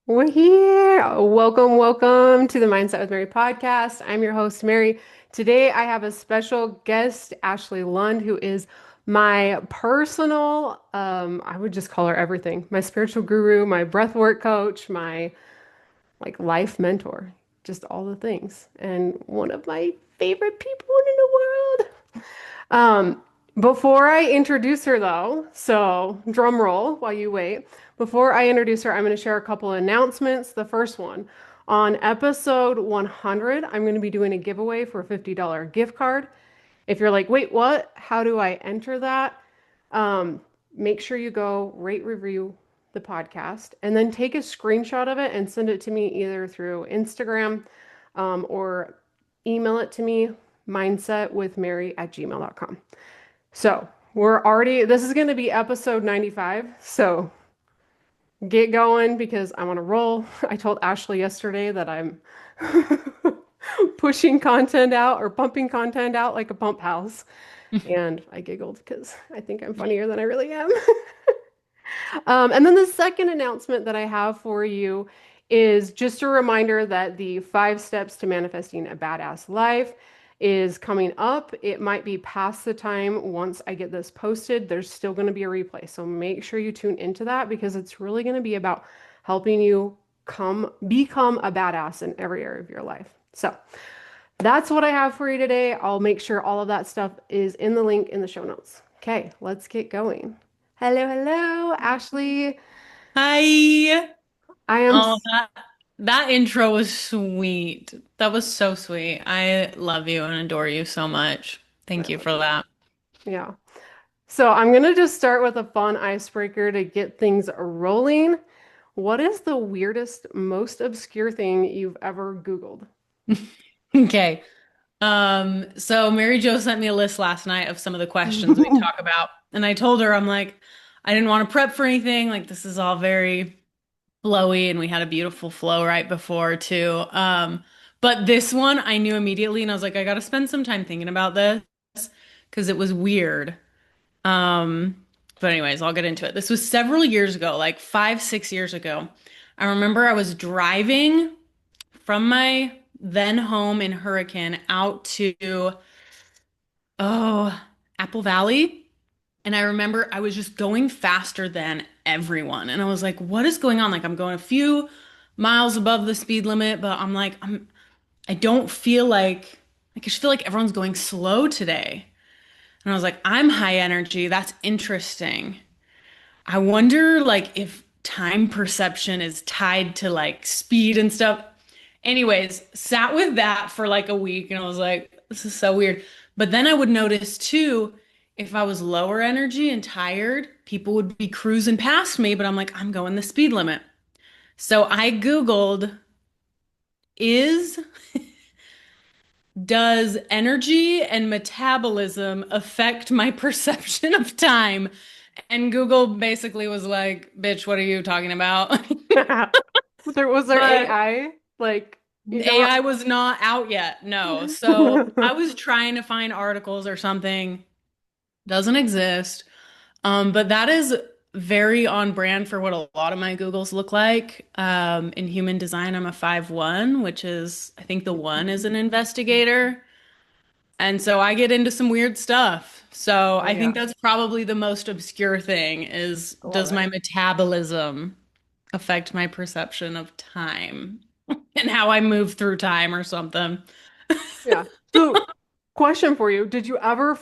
We're here. Welcome to the Mindset with Mary podcast. I'm your host, Mary. Today I have a special guest, Ashley Lund, who is my personal, I would just call her everything, my spiritual guru, my breathwork coach, my life mentor, just all the things, and one of my favorite people in the world. Um, Before I introduce her, though, so drum roll while you wait. Before I introduce her, I'm going to share a couple of announcements. The first one, on episode 100, I'm going to be doing a giveaway for a $50 gift card. If you're like, wait, what? How do I enter that? Um, Make sure you go rate, review the podcast, and then take a screenshot of it and send it to me either through Instagram, or email it to me, mindsetwithmary@gmail.com. So this is going to be episode 95. So get going because I'm on a roll. I told Ashley yesterday that I'm pushing content out or pumping content out like a pump house. And I giggled because I think I'm funnier than I really am. And then the second announcement that I have for you is just a reminder that the 5 steps to manifesting a badass life is coming up. It might be past the time once I get this posted. There's still going to be a replay. So make sure you tune into that because it's really going to be about helping you become a badass in every area of your life. So that's what I have for you today. I'll make sure all of that stuff is in the link in the show notes. Okay, let's get going. Hello, Ashley. Hi. I am, Oh, that intro was sweet. That was so sweet. I love you and adore you so much. I Thank you love for you. that. Yeah. So I'm gonna just start with a fun icebreaker to get things rolling. What is the weirdest, most obscure thing you've ever Googled? Okay. So Mary Jo sent me a list last night of some of the questions we talk about, and I told her I'm like, I didn't want to prep for anything. Like this is all very flowy, and we had a beautiful flow right before too. But this one I knew immediately, and I was like, I got to spend some time thinking about this because it was weird. But anyways, I'll get into it. This was several years ago, like 5, 6 years ago. I remember I was driving from my then home in Hurricane out to, oh, Apple Valley. And I remember I was just going faster than everyone. And I was like, what is going on? Like I'm going a few miles above the speed limit, but I don't feel like I just feel like everyone's going slow today. And I was like, I'm high energy. That's interesting. I wonder like if time perception is tied to like speed and stuff. Anyways, sat with that for like a week and I was like, this is so weird. But then I would notice too, if I was lower energy and tired, people would be cruising past me, but I'm like, I'm going the speed limit. So I Googled, is does energy and metabolism affect my perception of time? And Google basically was like, bitch, what are you talking about? Was there But AI? Like, you know AI was not out yet. No. So I was trying to find articles or something. Doesn't exist. But that is very on brand for what a lot of my Googles look like. In human design, I'm a 5-1, which is, I think the one is an investigator. And so I get into some weird stuff. So Oh I think yeah, that's probably the most obscure thing is I love does it. my metabolism affect my perception of time and how I move through time or something? Yeah. So, question for you: did you ever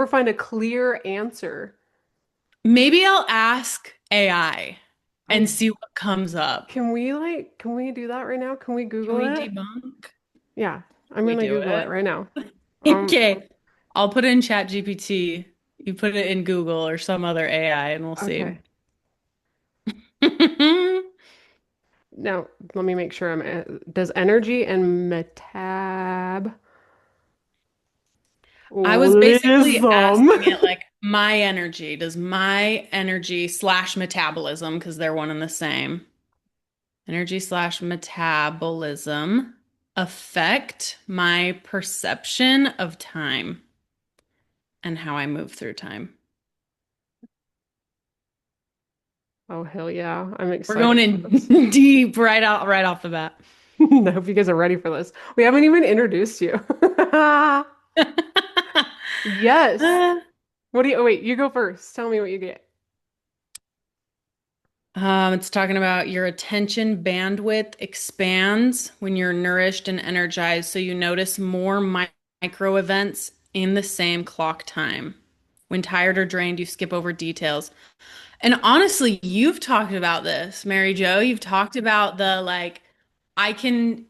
find a clear answer? Maybe I'll ask AI and I see what comes up. can we do that right now? Can we Can Google we it? debunk? Yeah, I'm We gonna do Google it it. right now. Okay. I'll put it in Chat GPT. You put it in Google or some other AI and we'll see. Okay. Now, let me make sure does energy and metabolism. I was basically asking it like my energy. Does my energy slash metabolism, because they're one and the same, energy slash metabolism affect my perception of time and how I move through time? Oh, hell yeah. I'm We're excited going for this. in deep right off the bat. I hope you guys are ready for this. We haven't even introduced you. Yes. What do you, oh, wait, you go first. Tell me what you get. It's talking about your attention bandwidth expands when you're nourished and energized, so you notice more micro events in the same clock time. When tired or drained, you skip over details. And honestly, you've talked about this, Mary Jo. You've talked about the like, I can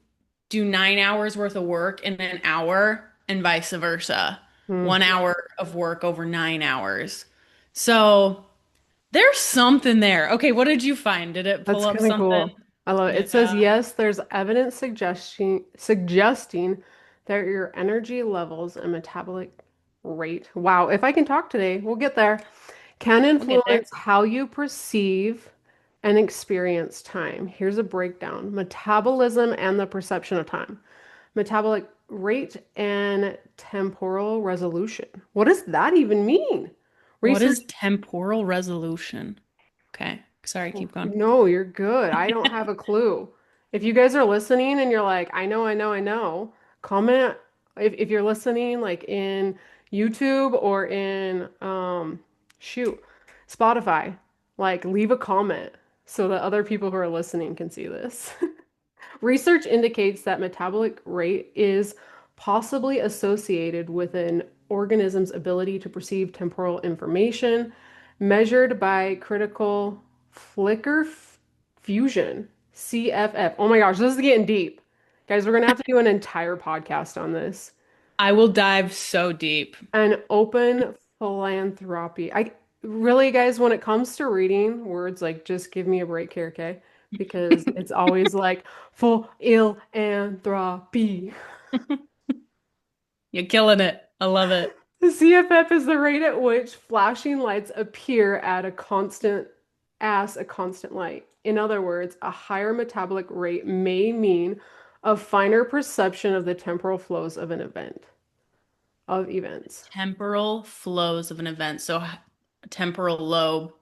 do 9 hours worth of work in an hour and vice versa. Hmm. 1 hour of work over 9 hours. So there's something there. Okay, what did you find? Did it pull That's up kind of something? cool. I love it. It says, Yeah. yes, there's evidence suggesting that your energy levels and metabolic rate, wow, if I can talk today, we'll get there, can We'll get there. influence how you perceive and experience time. Here's a breakdown: metabolism and the perception of time, metabolic rate and temporal resolution. What does that even mean? What Research. is temporal resolution? Okay, sorry, keep going. No, you're good. I don't have a clue. If you guys are listening and you're like, I know, comment if you're listening like in YouTube or in shoot, Spotify, like leave a comment so that other people who are listening can see this. Research indicates that metabolic rate is possibly associated with an organism's ability to perceive temporal information, measured by critical flicker fusion, CFF. Oh my gosh, this is getting deep. Guys, we're gonna have to do an entire podcast on this. I will dive so deep. And open philanthropy. I really, guys, when it comes to reading words, like just give me a break here, okay? Because it's always like philanthropy. You're killing it. I love it. The CFF is the rate at which flashing lights appear at a constant as a constant light. In other words, a higher metabolic rate may mean a finer perception of the temporal flows of an event, of events. Temporal flows of an event. So temporal lobe,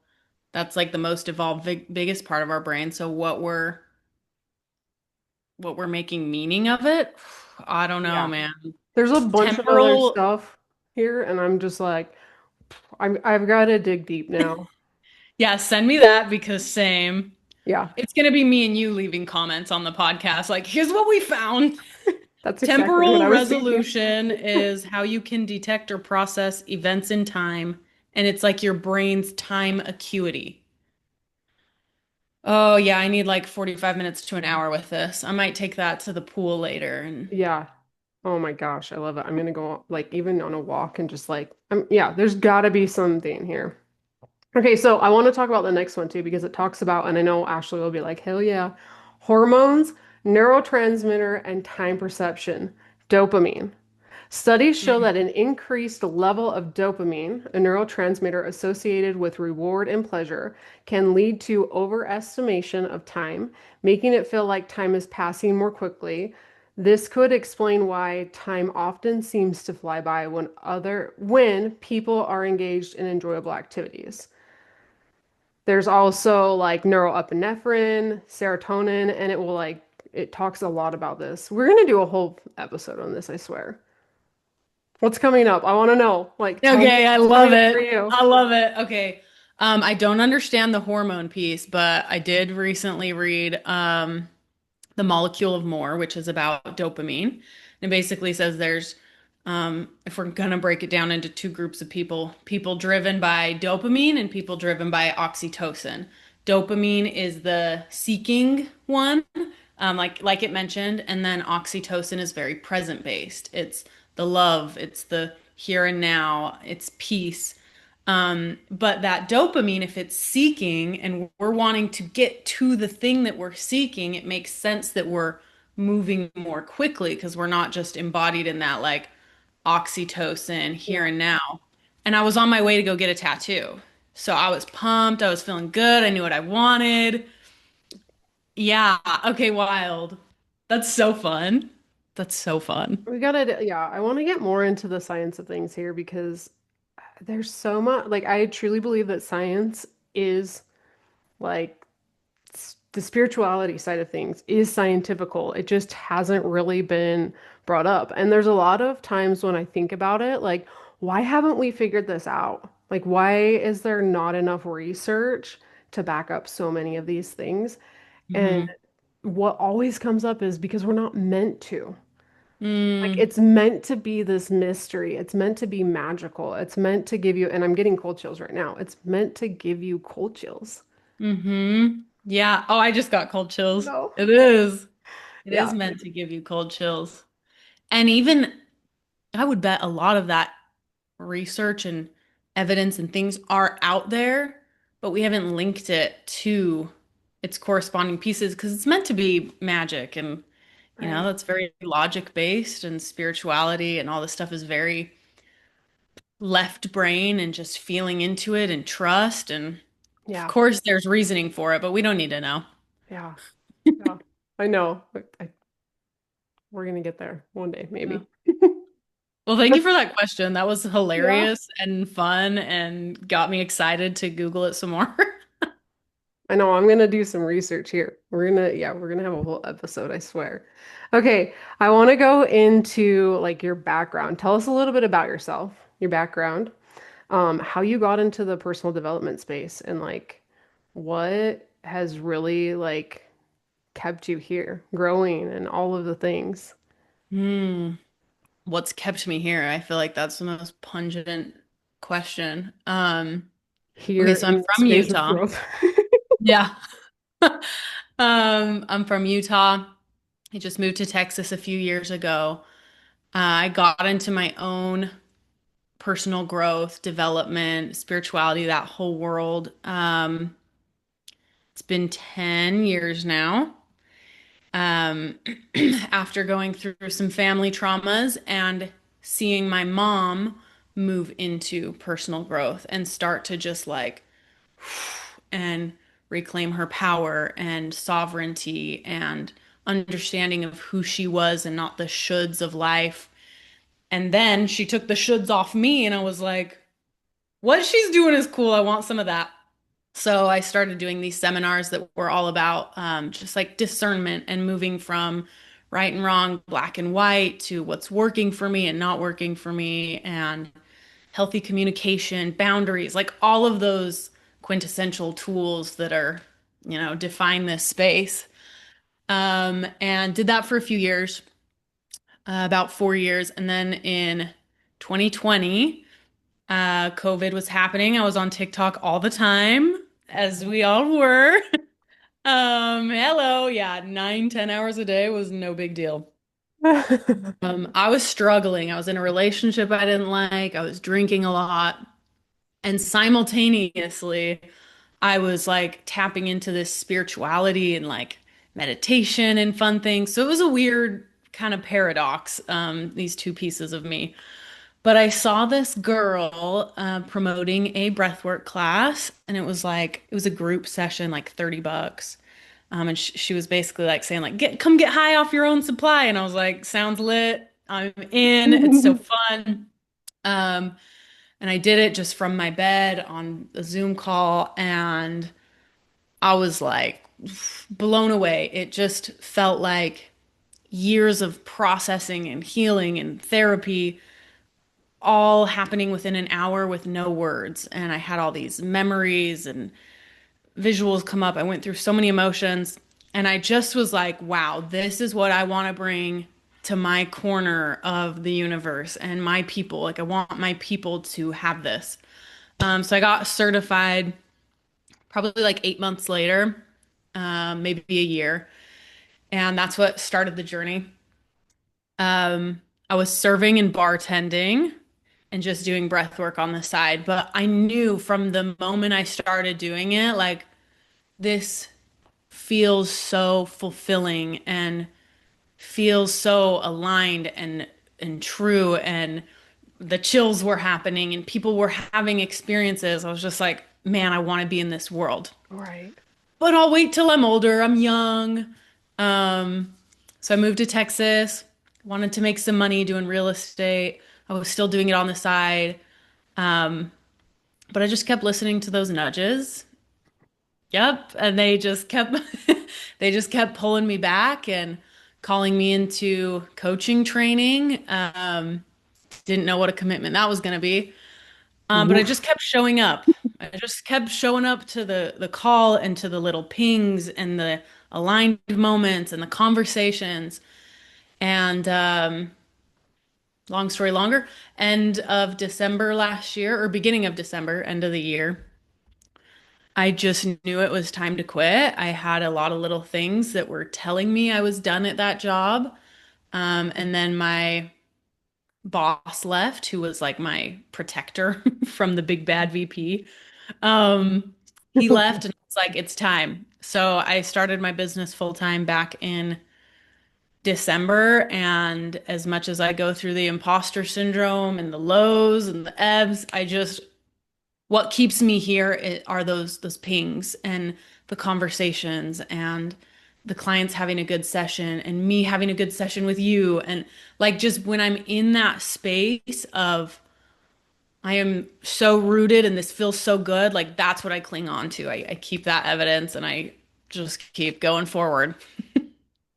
that's like the most evolved, biggest part of our brain. So what we're making meaning of it, I don't know, Yeah. man. There's a bunch of other Temporal, stuff here, and I'm just like, I've got to dig deep now. yeah, send me that because same. Yeah, It's gonna be me and you leaving comments on the podcast. Like, here's what we found. that's exactly what Temporal I was thinking. resolution is how you can detect or process events in time, and it's like your brain's time acuity. Oh, yeah, I need like 45 minutes to an hour with this. I might take that to the pool later and Yeah. Oh my gosh, I love it. I'm gonna go like even on a walk and just like, yeah, there's got to be something here. Okay, so I want to talk about the next one too because it talks about, and I know Ashley will be like, hell yeah, hormones, neurotransmitter, and time perception, dopamine. Studies show that an increased level of dopamine, a neurotransmitter associated with reward and pleasure, can lead to overestimation of time, making it feel like time is passing more quickly. This could explain why time often seems to fly by when people are engaged in enjoyable activities. There's also like neuroepinephrine, serotonin, and it talks a lot about this. We're gonna do a whole episode on this, I swear. What's coming up? I want to know. Like, tell me okay, I what's coming love up for it. you. I love it. Okay. I don't understand the hormone piece, but I did recently read The Molecule of More, which is about dopamine. And it basically says there's, if we're gonna break it down into two groups of people, people driven by dopamine and people driven by oxytocin. Dopamine is the seeking one, like it mentioned, and then oxytocin is very present based. It's the love, it's the here and now, it's peace. But that dopamine, if it's seeking and we're wanting to get to the thing that we're seeking, it makes sense that we're moving more quickly because we're not just embodied in that like oxytocin here Yeah. and now. And I was on my way to go get a tattoo. So I was pumped. I was feeling good. I knew what I wanted. Yeah. Okay, wild. That's so fun. That's so fun. We gotta, yeah, I want to get more into the science of things here because there's so much, like, I truly believe that science is Like the spirituality side of things is scientifical. It just hasn't really been brought up. And there's a lot of times when I think about it, like, why haven't we figured this out? Like, why is there not enough research to back up so many of these things? And Hmm. what always comes up is because we're not meant to. Like, Mm, it's meant to be this mystery. It's meant to be magical. It's meant to give you, and I'm getting cold chills right now. It's meant to give you cold chills. hmm. Yeah. Oh, I just got cold chills. No. It is. It is Yeah. meant to give you cold chills. And even I would bet a lot of that research and evidence and things are out there, but we haven't linked it to its corresponding pieces because it's meant to be magic and Right. that's very logic based and spirituality and all this stuff is very left brain and just feeling into it and trust and of Yeah. course there's reasoning for it, but we don't need to know. Yeah. Yeah. I know. We're gonna get there one day, Yeah. maybe. Well, thank you for that question. That was Yeah. hilarious and fun and got me excited to Google it some more. I know. I'm gonna do some research here. We're gonna have a whole episode, I swear. Okay. I want to go into like your background. Tell us a little bit about yourself, your background, how you got into the personal development space, and like what has really like kept you here, growing and all of the things Hmm. What's kept me here? I feel like that's the most pungent question. here Okay, so I'm in the from space of Utah. growth. Yeah. I'm from Utah. I just moved to Texas a few years ago. I got into my own personal growth, development, spirituality, that whole world. It's been 10 years now. Um, after going through some family traumas and seeing my mom move into personal growth and start to just like and reclaim her power and sovereignty and understanding of who she was and not the shoulds of life. And then she took the shoulds off me, and I was like, what she's doing is cool. I want some of that. So I started doing these seminars that were all about just like discernment and moving from right and wrong, black and white to what's working for me and not working for me, and healthy communication, boundaries, like all of those quintessential tools that are, define this space. And did that for a few years, about 4 years. And then in 2020, COVID was happening. I was on TikTok all the time, as we all were. Hello, yeah, 9, 10 hours a day was no big deal. I was struggling. I was in a relationship I didn't like. I was drinking a lot. And simultaneously, I was like tapping into this spirituality and like meditation and fun things. So it was a weird kind of paradox, these two pieces of me. But I saw this girl promoting a breathwork class, and it was a group session, like $30. And she was basically like saying like, come get high off your own supply. And I was like, sounds lit. I'm in. It's so fun. Um, and I did it just from my bed on a Zoom call, and I was like blown away. It just felt like years of processing and healing and therapy all happening within an hour with no words. And I had all these memories and visuals come up. I went through so many emotions, and I just was like, wow, this is what I want to bring to my corner of the universe and my people. Like, I want my people to have this. So I got certified probably like 8 months later, maybe a year. And that's what started the journey. I was serving and bartending and just doing breath work on the side. But I knew from the moment I started doing it, like, this feels so fulfilling and feels so aligned and true. And the chills were happening and people were having experiences. I was just like, man, I want to be in this world. Right. But I'll wait till I'm older. I'm young. Um, so I moved to Texas, wanted to make some money doing real estate. I was still doing it on the side. But I just kept listening to those nudges. Yep. And they just kept they just kept pulling me back and calling me into coaching training. Didn't know what a commitment that was going to be. But I just Woof. kept showing up. I just kept showing up to the call and to the little pings and the aligned moments and the conversations. And long story longer, end of December last year, or beginning of December, end of the year, I just knew it was time to quit. I had a lot of little things that were telling me I was done at that job. And then my boss left, who was like my protector from the big bad VP. He left and it's like, it's time. So I started my business full time back in December. And as much as I go through the imposter syndrome and the lows and the ebbs, what keeps me here are those pings and the conversations and the clients having a good session and me having a good session with you. And like just when I'm in that space of I am so rooted and this feels so good, like that's what I cling on to. I keep that evidence and I just keep going forward.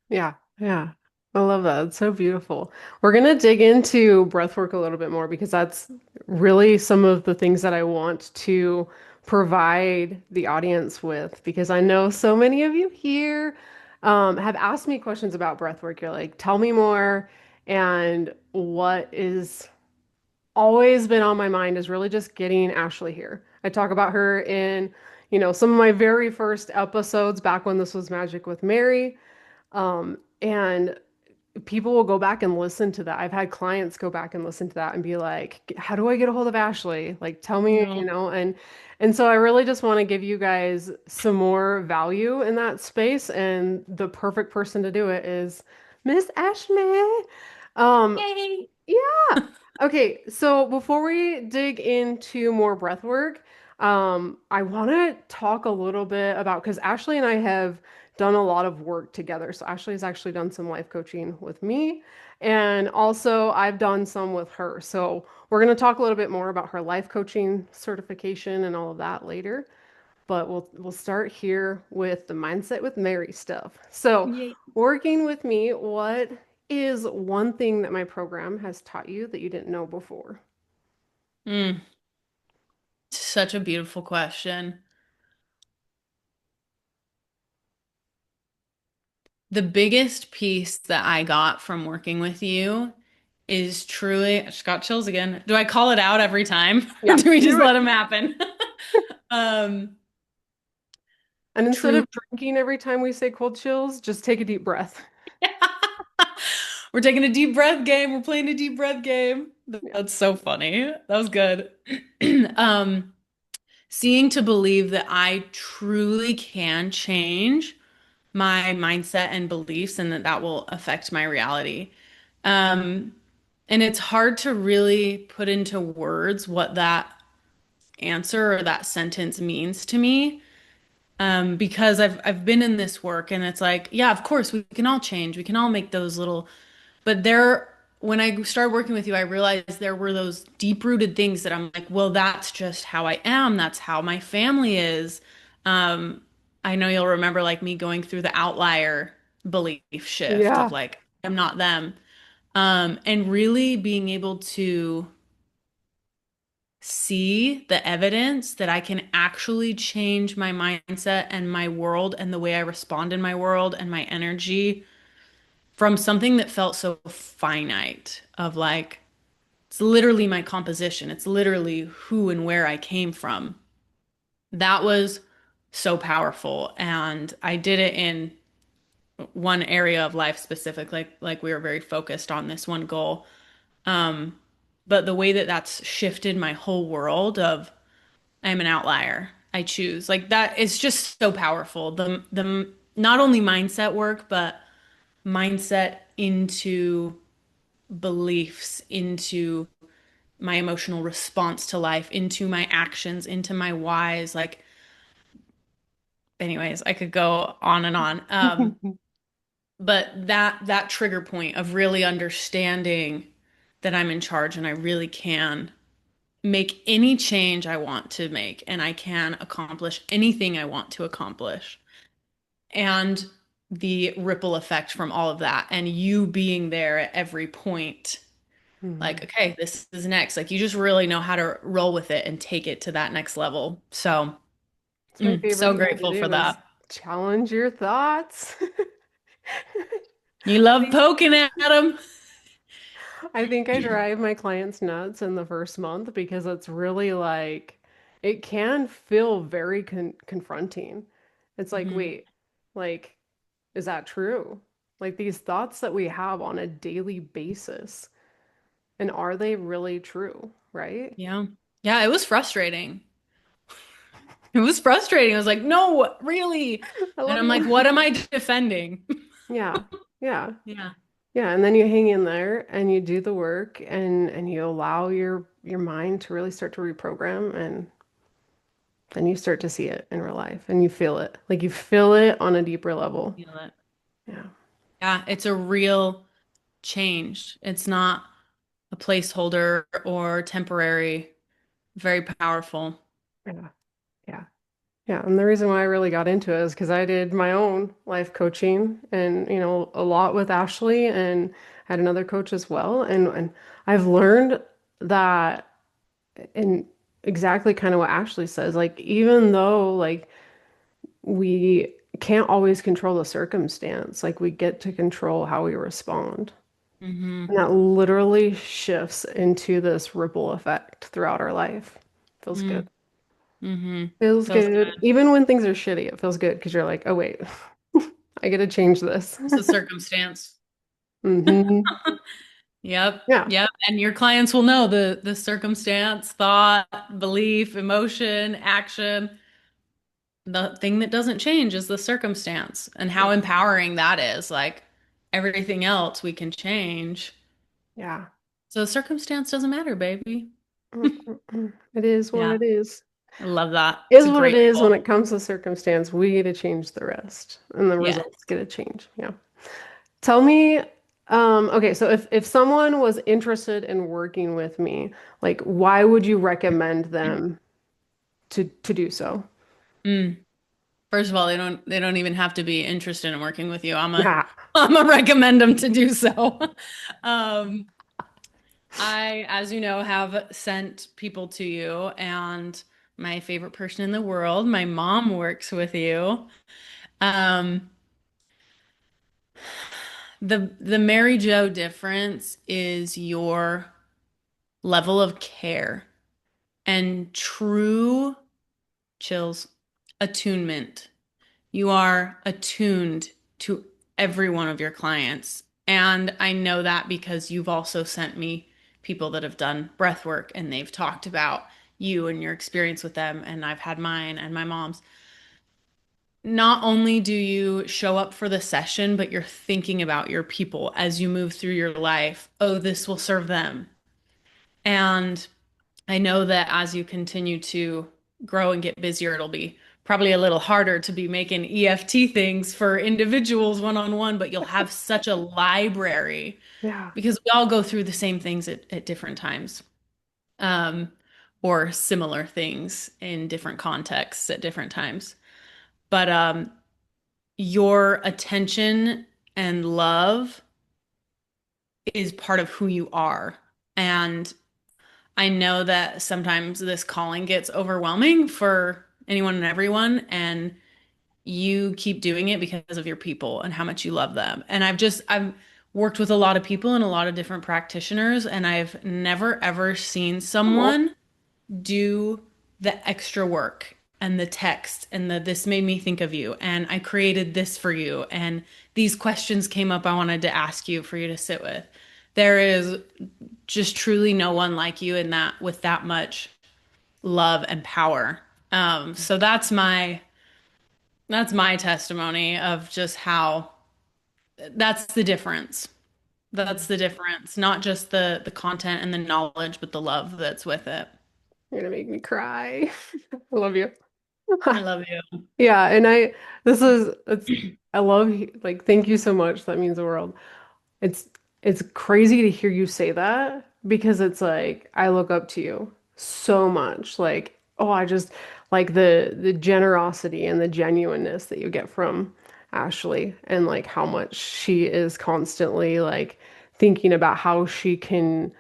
Yeah, yeah. I love that. It's so beautiful. We're gonna dig into breathwork a little bit more because that's really some of the things that I want to provide the audience with because I know so many of you here have asked me questions about breathwork. You're like, tell me more. And what is always been on my mind is really just getting Ashley here. I talk about her in, some of my very first episodes back when this was Magic with Mary. And people will go back and listen to that. I've had clients go back and listen to that and be like, "How do I get a hold of Ashley? Like, tell me, No. and so I really just want to give you guys some more value in that space, and the perfect person to do it is Miss Ashley. Um, Yay. yeah. Okay, so before we dig into more breath work, I want to talk a little bit about because Ashley and I have done a lot of work together. So Ashley has actually done some life coaching with me, and also I've done some with her. So we're going to talk a little bit more about her life coaching certification and all of that later. But we'll start here with the mindset with Mary stuff. So, Yay. working with me, what is one thing that my program has taught you that you didn't know before? Mm, such a beautiful question. The biggest piece that I got from working with you is truly, I just got chills again. Do I call it out every time or Yeah, do we just do let it. them happen? Um, And instead truly, of drinking every time we say cold chills, just take a deep breath. we're taking a deep breath game. We're playing a deep breath game. Yeah. That's so funny. That was good. Um, seeing to believe that I truly can change my mindset and beliefs and that that will affect my reality. Um, and it's hard to really put into words what that answer or that sentence means to me. Because I've been in this work and it's like, yeah, of course we can all change. We can all make those little, but when I started working with you, I realized there were those deep-rooted things that I'm like, well, that's just how I am. That's how my family is. Um, I know you'll remember like me going through the outlier belief shift of Yeah. like, I'm not them. And really being able to see the evidence that I can actually change my mindset and my world and the way I respond in my world and my energy from something that felt so finite of like, it's literally my composition. It's literally who and where I came from. That was so powerful. And I did it in one area of life specific, like we were very focused on this one goal. Um, but the way that that's shifted my whole world of I'm an outlier. I choose. Like that is just so powerful. The not only mindset work, but mindset into beliefs, into my emotional response to life, into my actions, into my whys. Like, anyways, I could go on and on. But that trigger point of really understanding that I'm in charge and I really can. make any change I want to make, and I can accomplish anything I want to accomplish. And the ripple effect from all of that, and you being there at every point, like, Mhm. okay, this is next. Like, you just really know how to roll with it and take it to that next level. So, It's my favorite so thing to grateful for do is that. challenge your thoughts. You love poking at them. I think I drive my clients nuts in the first month because it's really like it can feel very confronting. It's like, Hmm. wait, like, is that true? Like these thoughts that we have on a daily basis, and are they really true, right? Yeah. Yeah, it was frustrating. It was frustrating. I was like, no, really. I And love I'm like, you. what am I defending? Yeah. Yeah. Yeah. Yeah, and then you hang in there and you do the work and you allow your mind to really start to reprogram and then you start to see it in real life and you feel it. Like you feel it on a deeper level. Feel it. Yeah. Yeah, it's a real change. It's not a placeholder or temporary, very powerful. Yeah. Yeah. Yeah. And the reason why I really got into it is because I did my own life coaching and, a lot with Ashley and had another coach as well. And I've learned that in exactly kind of what Ashley says, like even though like we can't always control the circumstance. Like we get to control how we respond. Hmm. And that literally shifts into this ripple effect throughout our life. Feels good. Mm-hmm. Feels Feels good. good. Even when things are shitty, it feels good because you're like, oh, wait, I get to change this. It's a circumstance. Hmm. Yep. Yeah. Yep. And your clients will know the circumstance, thought, belief, emotion, action. The thing that doesn't change is the circumstance and how empowering that is. Like everything else we can change. Yeah. So circumstance doesn't matter, baby. Mm-mm-mm. It is what Yeah. it is. I love that. It's Is a what it great is when goal. it comes to circumstance. We get to change the rest, and the Yeah. results get to change. Yeah. Tell me, okay, so if someone was interested in working with me, like why would you recommend them to do so? Mm. First of all, they don't even have to be interested in working with you. Yeah. I'm a recommend them to do so. Um, I, as you know, have sent people to you, and my favorite person in the world, my mom, works with you. Um, the Mary Jo difference is your level of care and true chills attunement. You are attuned to every one of your clients. And I know that because you've also sent me people that have done breath work and they've talked about you and your experience with them. And I've had mine and my mom's. Not only do you show up for the session, but you're thinking about your people as you move through your life. Oh, this will serve them. And I know that as you continue to grow and get busier, it'll be probably a little harder to be making EFT things for individuals one on one, but you'll have such a library Yeah. because we all go through the same things at different times, um, or similar things in different contexts at different times. But your attention and love is part of who you are. And I know that sometimes this calling gets overwhelming for anyone and everyone, and you keep doing it because of your people and how much you love them. And I've worked with a lot of people and a lot of different practitioners, and I've never ever seen Oh, someone do the extra work and the text and the this made me think of you and I created this for you and these questions came up I wanted to ask you for you to sit with. There is just truly no one like you in that with that much love and power. So that's my testimony of just how that's the difference. That's the difference, not just the content and the knowledge, but the love that's with it. you're gonna make me cry. I love you. I love you. Yeah, and I love like thank you so much. That means the world. It's it's crazy to hear you say that because it's like I look up to you. so much. Like, oh, I just like the generosity and the genuineness that you get from Ashley and like how much she is constantly like thinking about how she can,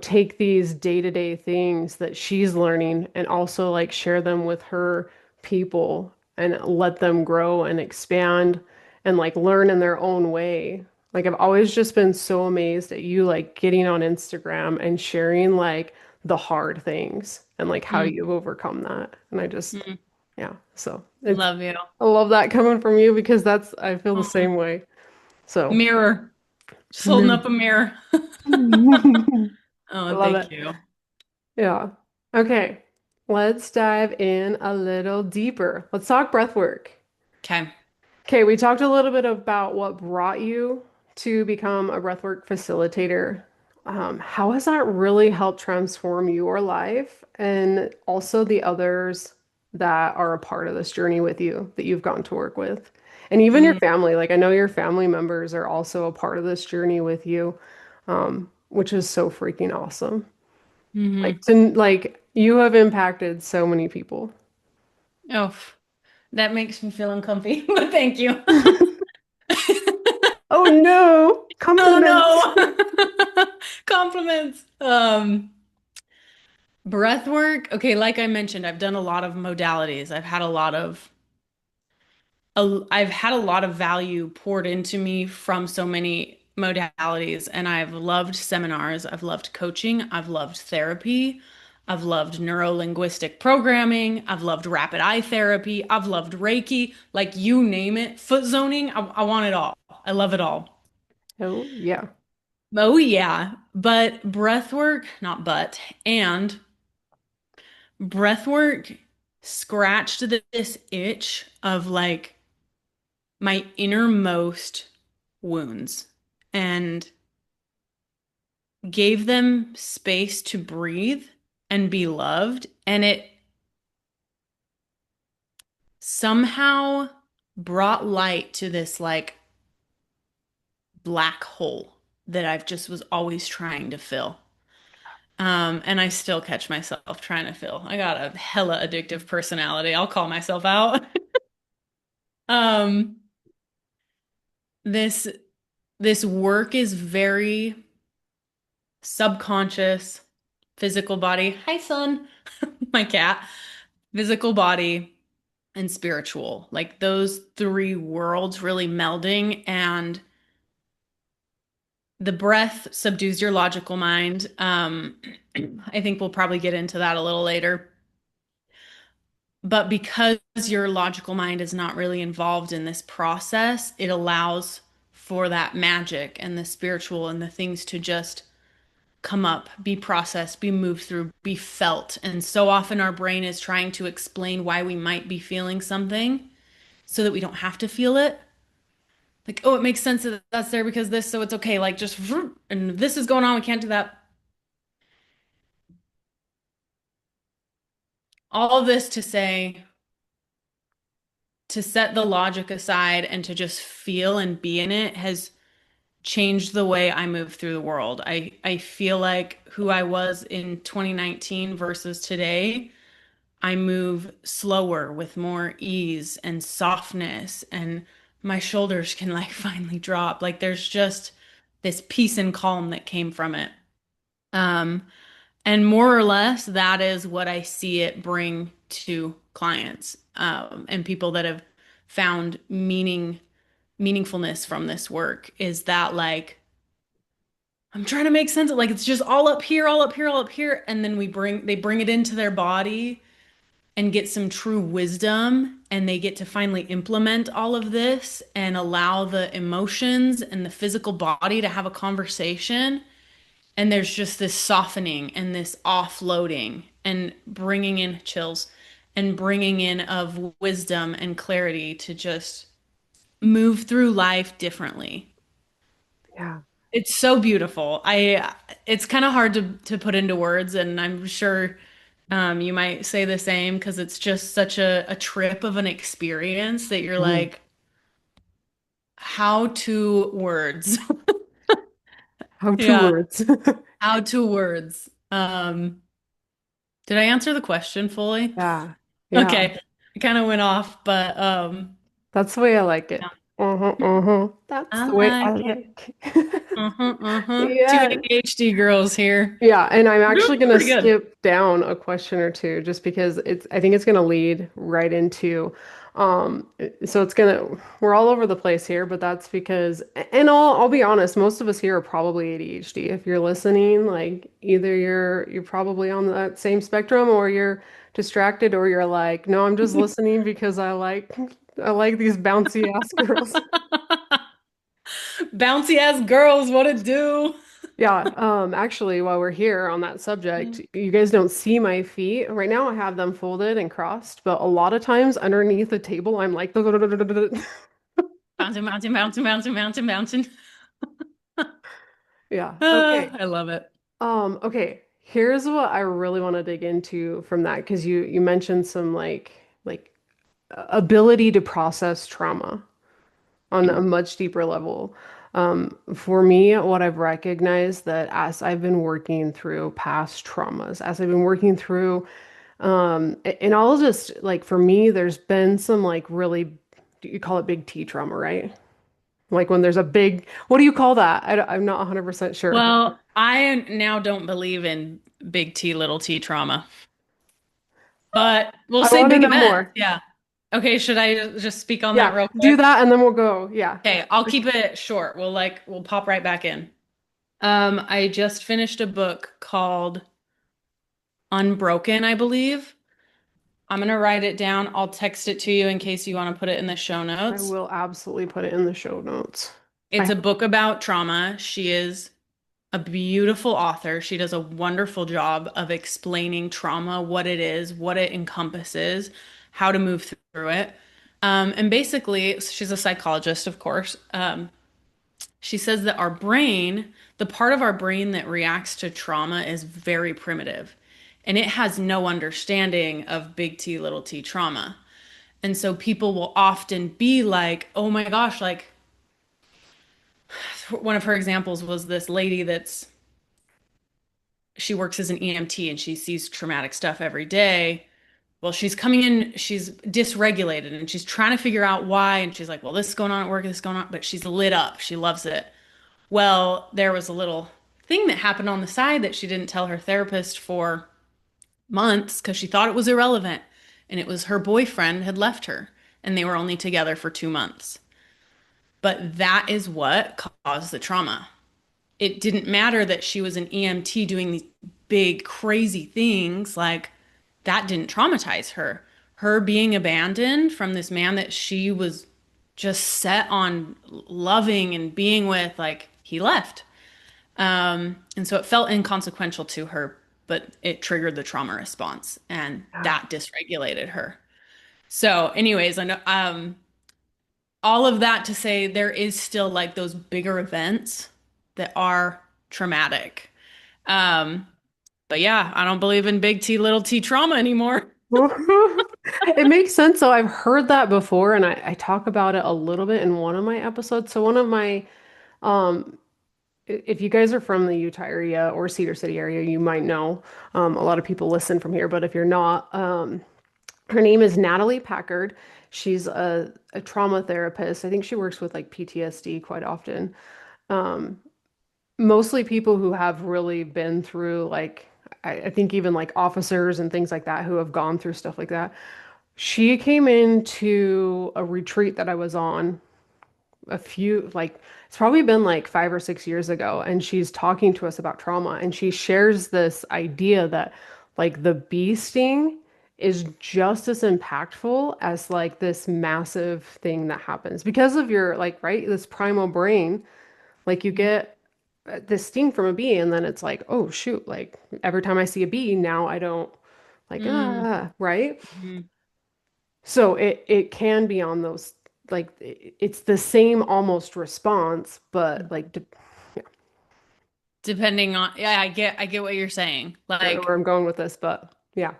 take these day-to-day things that she's learning and also like share them with her people and let them grow and expand and like learn in their own way. Like I've always just been so amazed at you like getting on Instagram and sharing like the hard things and like how Mm, you've overcome that. And I just, mm. yeah. So it's Love you. I love that coming from you because I feel the Oh, same way. So mirror. Just holding I up a mirror. Oh, love it. thank you. Yeah. Okay. Let's dive in a little deeper. Let's talk breath work. Okay. Okay, we talked a little bit about what brought you to become a breathwork facilitator. How has that really helped transform your life and also the others that are a part of this journey with you that you've gotten to work with? And even your Mm, family, like I know your family members are also a part of this journey with you, which is so freaking awesome. Like hmm to like you have impacted so many people. Oh, that makes me feel uncomfy, but thank you. Oh no, Oh compliments. no. Compliments. Breath work. Okay, like I mentioned, I've done a lot of modalities. I've had a lot of value poured into me from so many modalities, and I've loved seminars, I've loved coaching, I've loved therapy, I've loved neuro-linguistic programming, I've loved rapid eye therapy, I've loved Reiki, like you name it, foot zoning, I want it all. I love it all. Oh yeah. Oh yeah, but breath work, not but, and breath work scratched this itch of like my innermost wounds and gave them space to breathe and be loved. And it somehow brought light to this like black hole that I've just was always trying to fill. And I still catch myself trying to fill. I got a hella addictive personality. I'll call myself out. Um, this this work is very subconscious, physical body. Hi, son. My cat. Physical body and spiritual. Like those three worlds really melding. And the breath subdues your logical mind. I think we'll probably get into that a little later. But because your logical mind is not really involved in this process, it allows for that magic and the spiritual and the things to just come up, be processed, be moved through, be felt. And so often our brain is trying to explain why we might be feeling something so that we don't have to feel it. Like, oh, it makes sense that that's there because this, so it's okay. Like, just, and this is going on, we can't do that. All of this to say, to set the logic aside and to just feel and be in it has changed the way I move through the world. I feel like who I was in 2019 versus today, I move slower with more ease and softness, and my shoulders can like finally drop. Like there's just this peace and calm that came from it. Um, and more or less, that is what I see it bring to clients, and people that have found meaningfulness from this work is that like I'm trying to make sense of like it's just all up here, all up here, all up here, and then they bring it into their body and get some true wisdom and they get to finally implement all of this and allow the emotions and the physical body to have a conversation. And there's just this softening and this offloading and bringing in chills and bringing in of wisdom and clarity to just move through life differently. Yeah. It's so beautiful. It's kind of hard to put into words, and I'm sure you might say the same because it's just such a trip of an experience that you're Mhm. like, how to words? How two Yeah, words. how to words. Did I answer the question fully? Yeah. Yeah. Okay. It kind of went off, but That's the way I like it. That's I the way I like it. like it. Two Yeah. ADHD girls here. Yeah, and I'm We're actually doing gonna pretty good. skip down a question or two just because I think it's gonna lead right into um so it's gonna we're all over the place here, but that's because and I'll be honest, most of us here are probably ADHD. If you're listening, like either you're probably on that same spectrum or you're distracted or you're like, no, I'm just listening because I like these bouncy ass girls. Bouncy ass girls, what it do? Yeah, actually, while we're here on that subject, you guys don't see my feet. Right now, I have them folded and crossed, but a lot of times underneath the table, I'm like, Bouncing, bouncing, bouncing, bouncing, bouncing, bouncing. yeah. Okay. I love it. Okay. Here's what I really want to dig into from that because you mentioned some like ability to process trauma on a much deeper level. For me, what I've recognized that as I've been working through past traumas, as I've been working through and I'll just like for me, there's been some like really, you call it big T trauma, right? Like when there's a big, what do you call that? I'm not 100% sure. Well, I now don't believe in big T, little t trauma, but we'll I say want to big know event. more. Yeah. Okay, should I just speak on that Yeah, real do quick? that and then we'll go. Yeah. Okay, I'll keep it short. We'll pop right back in. I just finished a book called Unbroken, I believe. I'm gonna write it down. I'll text it to you in case you want to put it in the show I notes. will absolutely put it in the show notes. I It's a book about trauma. She is a beautiful author. She does a wonderful job of explaining trauma, what it is, what it encompasses, how to move through it. And basically, she's a psychologist, of course. She says that our brain, the part of our brain that reacts to trauma, is very primitive and it has no understanding of big T, little t trauma. And so people will often be like, oh my gosh, like one of her examples was this lady she works as an EMT and she sees traumatic stuff every day. Well, she's coming in, she's dysregulated and she's trying to figure out why. And she's like, well, this is going on at work, this is going on, but she's lit up. She loves it. Well, there was a little thing that happened on the side that she didn't tell her therapist for months because she thought it was irrelevant. And it was her boyfriend had left her and they were only together for 2 months. But that is what caused the trauma. It didn't matter that she was an EMT doing these big, crazy things. Like that didn't traumatize her. Her being abandoned from this man that she was just set on loving and being with, like he left. And so it felt inconsequential to her, but it triggered the trauma response and that dysregulated her. So, anyways, I know all of that to say there is still like those bigger events that are traumatic. Um, but yeah, I don't believe in big T, little t trauma anymore. It makes sense. So I've heard that before, and I talk about it a little bit in one of my episodes. So one of my um, if you guys are from the Utah area or Cedar City area, you might know. A lot of people listen from here, but if you're not, her name is Natalie Packard. She's a trauma therapist. I think she works with like PTSD quite often. Mostly people who have really been through like I think even like officers and things like that who have gone through stuff like that. She came into a retreat that I was on a few like it's probably been like 5 or 6 years ago, and she's talking to us about trauma, and she shares this idea that like the bee sting is just as impactful as like this massive thing that happens because of your like right this primal brain, like you get this sting from a bee and then it's like, oh shoot, like every time I see a bee now I don't like Mm-hmm. right. So it can be on those like it's the same almost response, but like yeah, Depending on, yeah, I get what you're saying. I don't know where Like, I'm going with this, but yeah.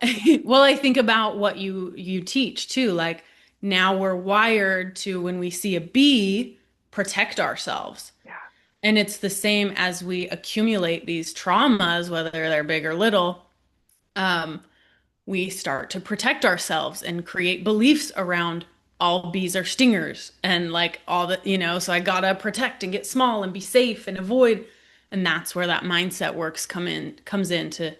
well, I think about what you teach too. Like now we're wired to when we see a bee, protect ourselves. Yeah. And it's the same as we accumulate these traumas, whether they're big or little. we start to protect ourselves and create beliefs around all bees are stingers and like all the, so I gotta protect and get small and be safe and avoid. And that's where that mindset works comes in to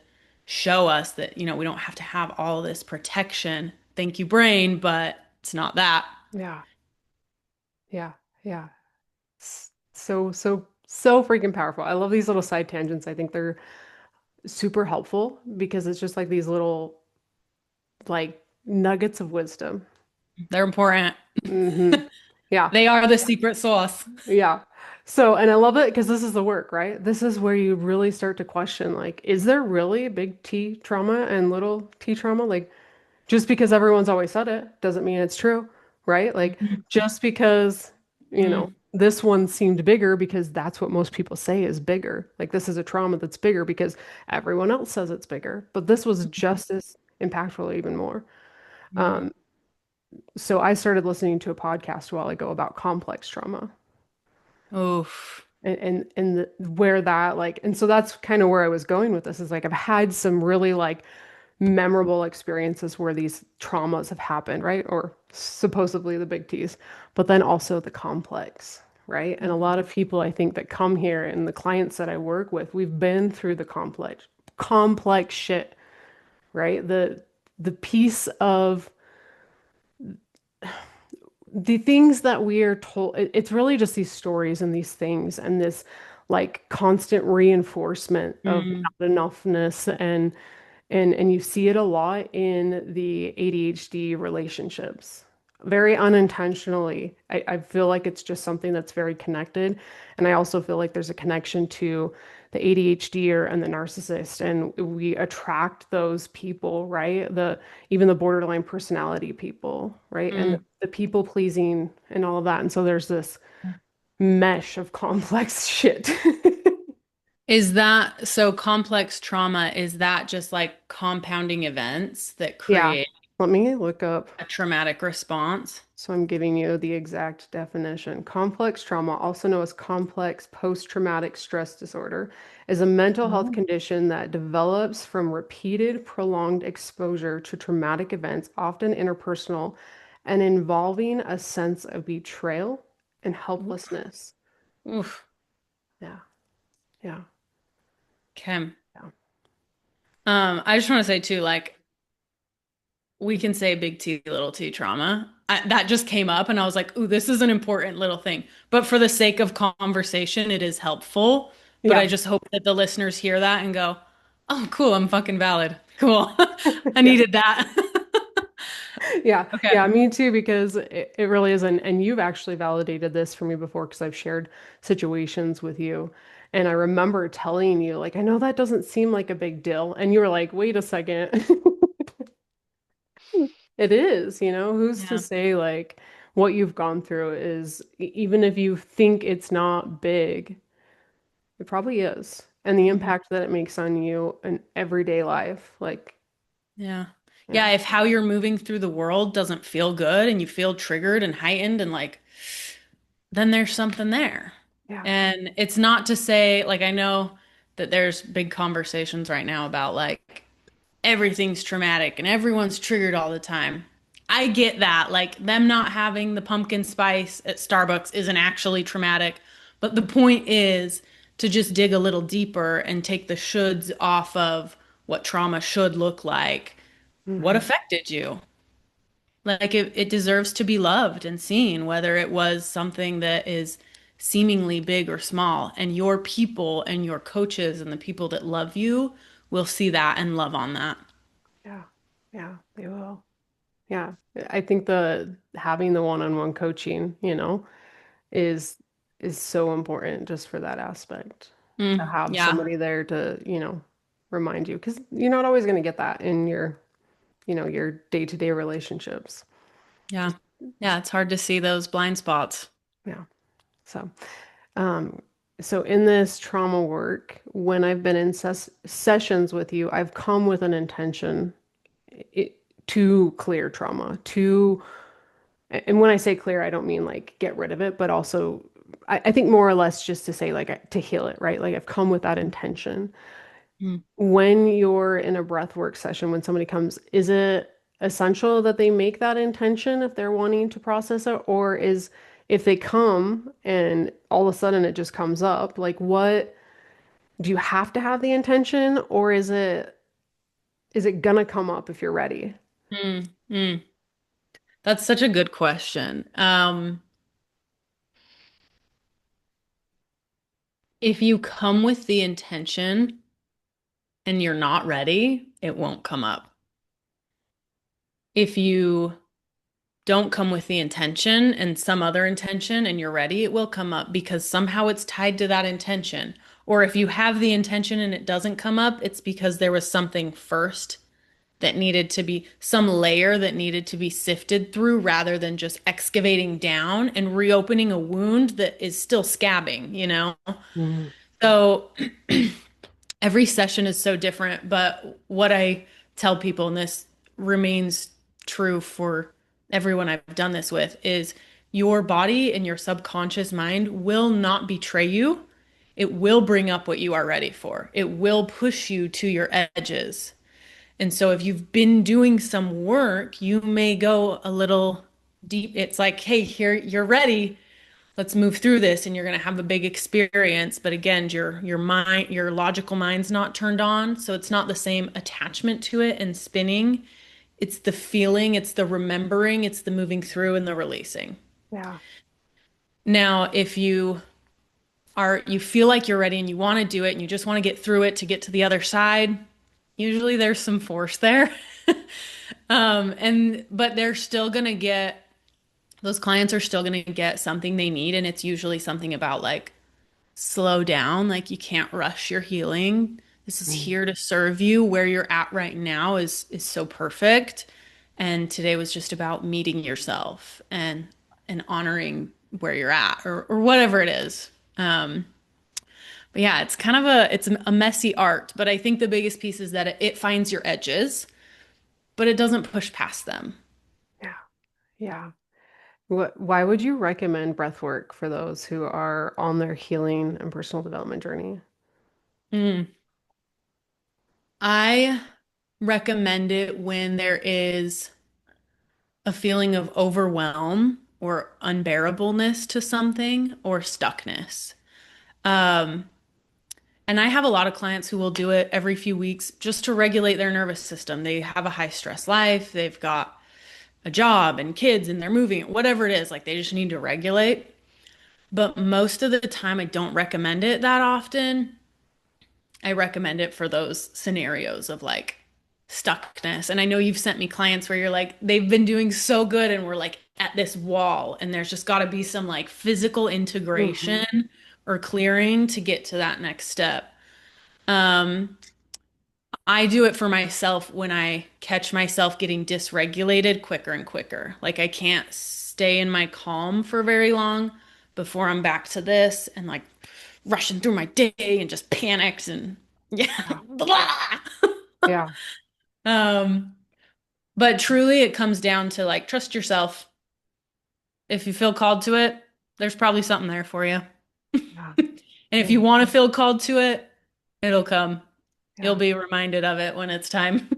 show us that, we don't have to have all this protection. Thank you, brain, but it's not that. Yeah. Yeah. Yeah. So freaking powerful. I love these little side tangents. I think they're super helpful because it's just like these little like nuggets of wisdom. They're important. Hmm. Yeah. They are the secret sauce. Yeah. So, and I love it because this is the work, right? This is where you really start to question, like, is there really big T trauma and little T trauma? Like, just because everyone's always said it doesn't mean it's true, right? Like, Mhm. just because, Mm. this one seemed bigger because that's what most people say is bigger. Like, this is a trauma that's bigger because everyone else says it's bigger. But this was just as impactful, even more. Mm. Um, so I started listening to a podcast a while ago about complex trauma. Oof. Where that like and so that's kind of where I was going with this is like I've had some really like memorable experiences where these traumas have happened, right? Or supposedly the big T's, but then also the complex, right? And a lot of people I think that come here and the clients that I work with, we've been through the complex shit, right? The piece of the things that we are told, it's really just these stories and these things and this like constant reinforcement of Mm. not enoughness and you see it a lot in the ADHD relationships. Very unintentionally. I feel like it's just something that's very connected. And I also feel like there's a connection to the ADHDer and the narcissist. And we attract those people, right? Even the borderline personality people, right? And Mm. the people pleasing and all of that. And so there's this mesh of complex shit. Is that so complex trauma? Is that just like compounding events that Yeah. create Let me look up. a traumatic response? So I'm giving you the exact definition. Complex trauma, also known as complex post-traumatic stress disorder, is a mental health Oh. condition that develops from repeated prolonged exposure to traumatic events, often interpersonal, and involving a sense of betrayal and Oof. helplessness. Oof. Yeah, yeah, Okay. yeah, I just want to say too, like we can say big T, little T trauma. That just came up, and I was like, "Ooh, this is an important little thing." But for the sake of conversation, it is helpful. But I yeah, just hope that the listeners hear that and go, "Oh, cool, I'm fucking valid. Cool, I yeah. needed that." Yeah, Okay. yeah, me too, because it really is. And you've actually validated this for me before because I've shared situations with you. And I remember telling you, like, I know that doesn't seem like a big deal. And you were like, wait a second. It is, who's to Yeah. say, like, what you've gone through is, even if you think it's not big, it probably is. And the Mhm. impact that it makes on you in everyday life, like, Yeah. yeah, Yeah, if how you're moving through the world doesn't feel good and you feel triggered and heightened and like, then there's something there. yeah. And it's not to say, like, I know that there's big conversations right now about like everything's traumatic and everyone's triggered all the time. I get that. Like, them not having the pumpkin spice at Starbucks isn't actually traumatic. But the point is to just dig a little deeper and take the shoulds off of what trauma should look like. What Hmm. affected you? Like it deserves to be loved and seen, whether it was something that is seemingly big or small. And your people and your coaches and the people that love you will see that and love on that. Yeah, yeah, they will. Yeah, I think the having the one-on-one coaching, is is so important just for that aspect. To have Yeah. somebody there to, remind you because you're not always going to get that in your day-to-day relationships. Yeah. Just, Yeah. It's hard to see those blind spots. yeah. So, um, so in this trauma work, when I've been in sessions with you, I've come with an intention it, to clear trauma, and when I say clear, I don't mean like get rid of it, but also I think more or less just to say like to heal it, right? Like I've come with that intention. Mm. when you're in a breathwork session, when somebody comes, is it essential that they make that intention if they're wanting to process it? Or is if they come and all of a sudden it just comes up, like what do you have to have the intention, or is it gonna come up if you're ready? Mm. Mm. That's such a good question. If you come with the intention and you're not ready, it won't come up. If you don't come with the intention and some other intention and you're ready, it will come up because somehow it's tied to that intention. Or if you have the intention and it doesn't come up, it's because there was something first that needed to be some layer that needed to be sifted through rather than just excavating down and reopening a wound that is still scabbing, you know? Mm. So every session is so different, but what I tell people, and this remains true for everyone I've done this with, is your body and your subconscious mind will not betray you. It will bring up what you are ready for. It will push you to your edges. And so if you've been doing some work, you may go a little deep. It's like, hey, here, you're ready. Let's move through this and you're going to have a big experience. But again, your mind, your logical mind's not turned on, so it's not the same attachment to it and spinning. It's the feeling, it's the remembering, it's the moving through and the releasing. Yeah. Now, if you feel like you're ready and you want to do it and you just want to get through it to get to the other side, usually there's some force there. And but they're still gonna get those clients are still gonna get something they need, and it's usually something about like slow down, like you can't rush your healing. This is Mm. here to serve you. Where you're at right now is so perfect. And today was just about meeting yourself and honoring where you're at or whatever it is. But yeah, it's kind of a messy art, but I think the biggest piece is that it finds your edges, but it doesn't push past them. Yeah. Yeah. Why would you recommend breath work for those who are on their healing and personal development journey? Mm. I recommend it when there is a feeling of overwhelm or unbearableness to something or stuckness. Um, and I have a lot of clients who will do it every few weeks just to regulate their nervous system. They have a high stress life, they've got a job and kids and they're moving, whatever it is, like they just need to regulate. But most of the time, I don't recommend it that often. I recommend it for those scenarios of like stuckness. And I know you've sent me clients where you're like, they've been doing so good and we're like at this wall, and there's just got to be some like physical Hmm. integration or clearing to get to that next step. Um, I do it for myself when I catch myself getting dysregulated quicker and quicker. Like I can't stay in my calm for very long before I'm back to this and like rushing through my day and just panics and yeah, Yeah. blah. Yeah. Um, but truly it comes down to like trust yourself. If you feel called to it, there's probably something there for you. Yeah. And if Yeah. you want to feel called to it, it'll come. You'll Yeah. be reminded of it when it's time.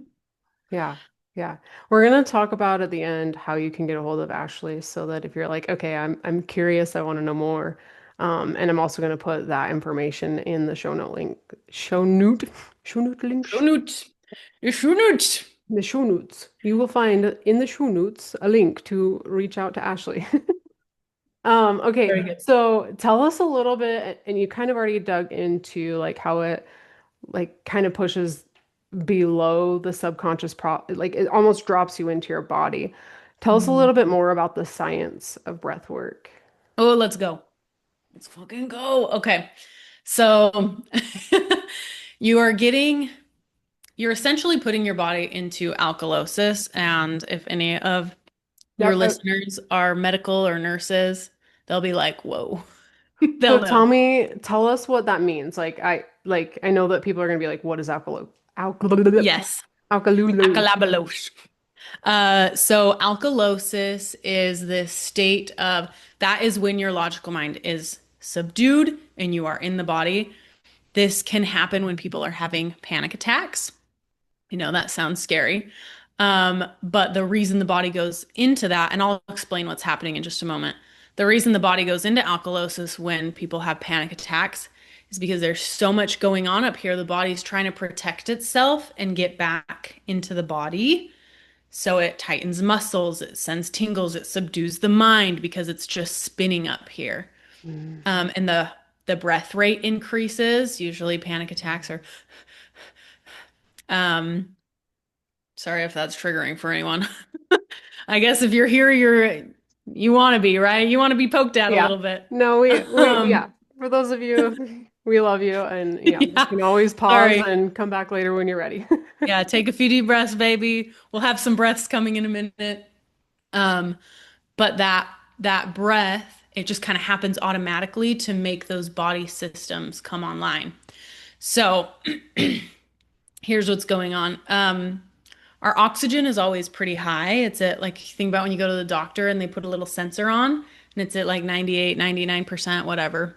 Yeah. Yeah. We're gonna talk about at the end how you can get a hold of Ashley so that if you're like, okay, I'm curious, I want to know more. And I'm also gonna put that information in the show note link, show note links, Schunut. Schunut. the show notes. You will find in the show notes a link to reach out to Ashley. Okay, Very good. so tell us a little bit, and you kind of already dug into like how it like kind of pushes below the subconscious like it almost drops you into your body. Tell us a Mhm. little bit more about the science of breath work. Oh, let's go. Let's fucking go. Okay. So you are getting, you're essentially putting your body into alkalosis. And if any of your Yep. listeners are medical or nurses, they'll be like, whoa, So they'll know. tell us what that means. I know that people are gonna be like, what is alkalo Yes. alkalulu? Acalabalos. So alkalosis is this state of that is when your logical mind is subdued and you are in the body. This can happen when people are having panic attacks. You know, that sounds scary. But the reason the body goes into that, and I'll explain what's happening in just a moment. The reason the body goes into alkalosis when people have panic attacks is because there's so much going on up here. The body's trying to protect itself and get back into the body. So it tightens muscles, it sends tingles, it subdues the mind because it's just spinning up here. Mhm. And the breath rate increases. Usually panic attacks are um sorry if that's triggering for anyone. I guess if you're here, you want to be, right? You want to be poked at a Yeah. little bit. No, Um, yeah. For those of you, we love you. And yeah, you yeah, can always pause sorry. and come back later when you're ready. Yeah, take a few deep breaths, baby. We'll have some breaths coming in a minute. Um, but that breath, it just kind of happens automatically to make those body systems come online. So here's what's going on. Our oxygen is always pretty high. It's at like, think about when you go to the doctor and they put a little sensor on and it's at like 98, 99%, whatever.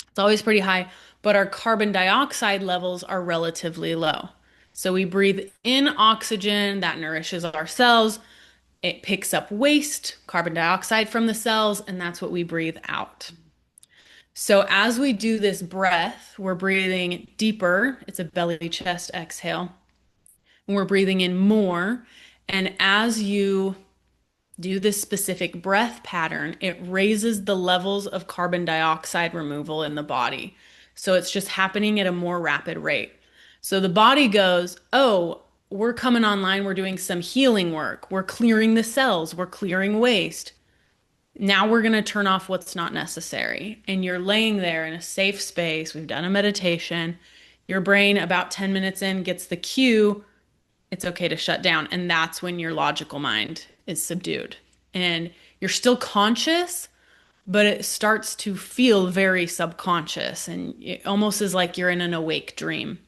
It's always pretty high, but our carbon dioxide levels are relatively low. So we breathe in oxygen that nourishes our cells. It picks up waste, carbon dioxide from the cells, and that's what we breathe out. So as we do this breath, we're breathing deeper. It's a belly chest exhale. And we're breathing in more. And as you do this specific breath pattern, it raises the levels of carbon dioxide removal in the body. So it's just happening at a more rapid rate. So the body goes, oh, we're coming online. We're doing some healing work. We're clearing the cells. We're clearing waste. Now we're going to turn off what's not necessary. And you're laying there in a safe space. We've done a meditation. Your brain, about 10 minutes in, gets the cue it's okay to shut down. And that's when your logical mind is subdued. And you're still conscious, but it starts to feel very subconscious. And it almost is like you're in an awake dream.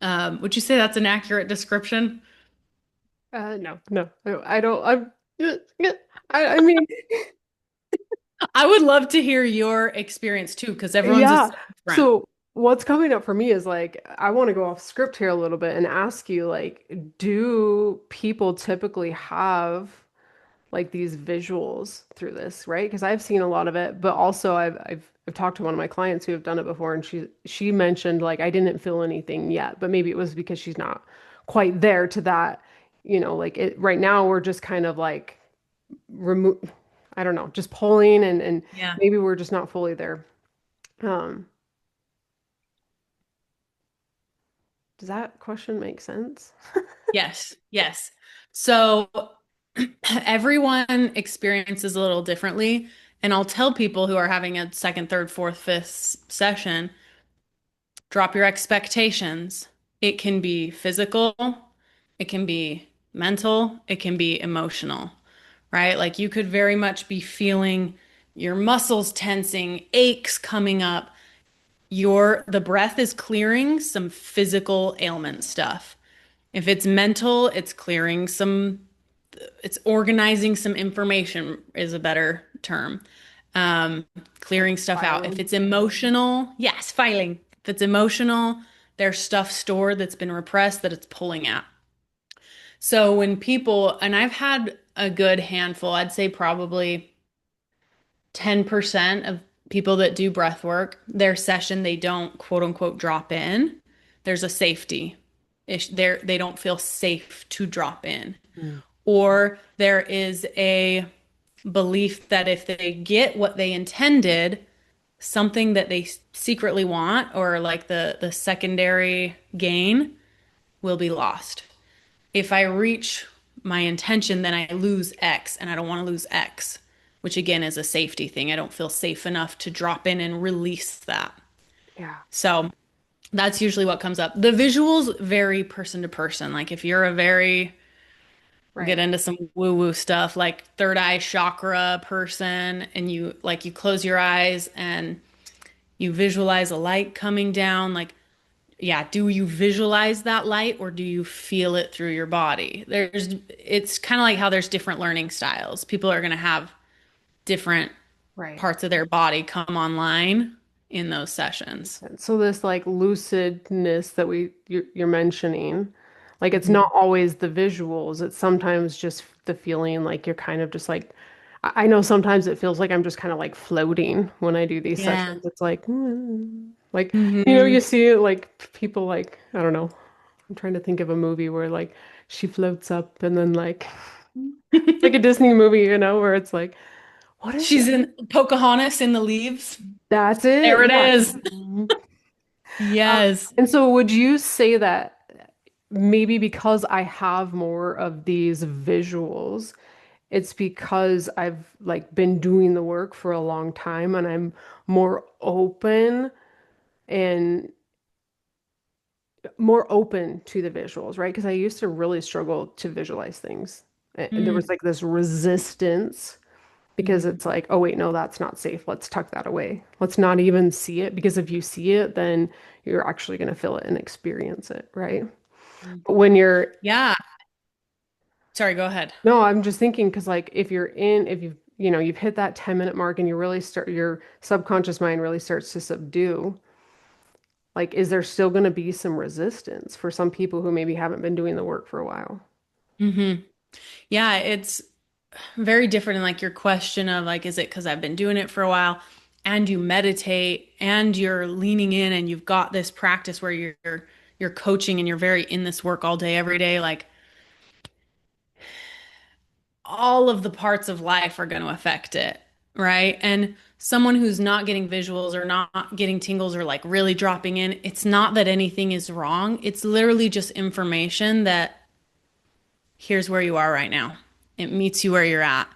Would you say that's an accurate description? No, I don't. I mean, I would love to hear your experience too, because everyone's is yeah. so different. So what's coming up for me is like, I want to go off script here a little bit and ask you, like, do people typically have like these visuals through this, right? Because I've seen a lot of it, but also I've talked to one of my clients who have done it before, and she mentioned like I didn't feel anything yet, but maybe it was because she's not quite there to that, like it right now we're just kind of like remove, I don't know, just pulling and Yeah. maybe we're just not fully there. Um, does that question make sense? Yes. Yes. So everyone experiences a little differently. And I'll tell people who are having a second, third, fourth, fifth session, drop your expectations. It can be physical, it can be mental, it can be emotional, right? Like you could very much be feeling your muscles tensing, aches coming up. The breath is clearing some physical ailment stuff. If it's mental, it's organizing some information is a better term. Um, Like Clearing stuff out. If filing. it's emotional, yes, filing. If it's emotional, there's stuff stored that's been repressed that it's pulling out. So when people, and I've had a good handful, I'd say probably 10% of people that do breath work, their session, they don't quote unquote drop in. There's a safety issue. They don't feel safe to drop in. Mm. Or there is a belief that if they get what they intended, something that they secretly want or like the secondary gain will be lost. If I reach my intention, then I lose X and I don't want to lose X, which again is a safety thing. I don't feel safe enough to drop in and release that. Yeah, So that's usually what comes up. The visuals vary person to person. Like if you're a very we'll get right. into some woo-woo stuff like third eye chakra person and you close your eyes and you visualize a light coming down like yeah, do you visualize that light or do you feel it through your body? It's kind of like how there's different learning styles. People are going to have different Right. parts of their body come online in those sessions. And so this like lucidness that you're mentioning, like it's Mhm. not always the visuals. It's sometimes just the feeling like you're kind of just like I know sometimes it feels like I'm just kind of like floating when I do these Yeah. sessions. It's like like Hmm. you see it like people like I don't know. I'm trying to think of a movie where like she floats up and then like it's like a Disney movie, where it's like what is She's it? in Pocahontas in the leaves. That's it. There it Yeah. is. Mhm. Yes. And so would you say that maybe because I have more of these visuals, it's because I've like been doing the work for a long time and I'm more open and more open to the visuals, right? Because I used to really struggle to visualize things. There Mm. was like this resistance because Mhm. it's like, oh wait, no, that's not safe. Let's tuck that away. Let's not even see it because if you see it, then you're actually going to feel it and experience it, right? But when you're Yeah. Sorry, go ahead. no, I'm just thinking because like if you've hit that 10-minute mark and your subconscious mind really starts to subdue, like is there still going to be some resistance for some people who maybe haven't been doing the work for a while? Hmm. Yeah, it's very different in like your question of like, is it because I've been doing it for a while and you meditate and you're leaning in and you've got this practice where you're coaching and you're very in this work all day, every day, like all of the parts of life are going to affect it, right? And someone who's not getting visuals or not getting tingles or like really dropping in, it's not that anything is wrong. It's literally just information that here's where you are right now. It meets you where you're at.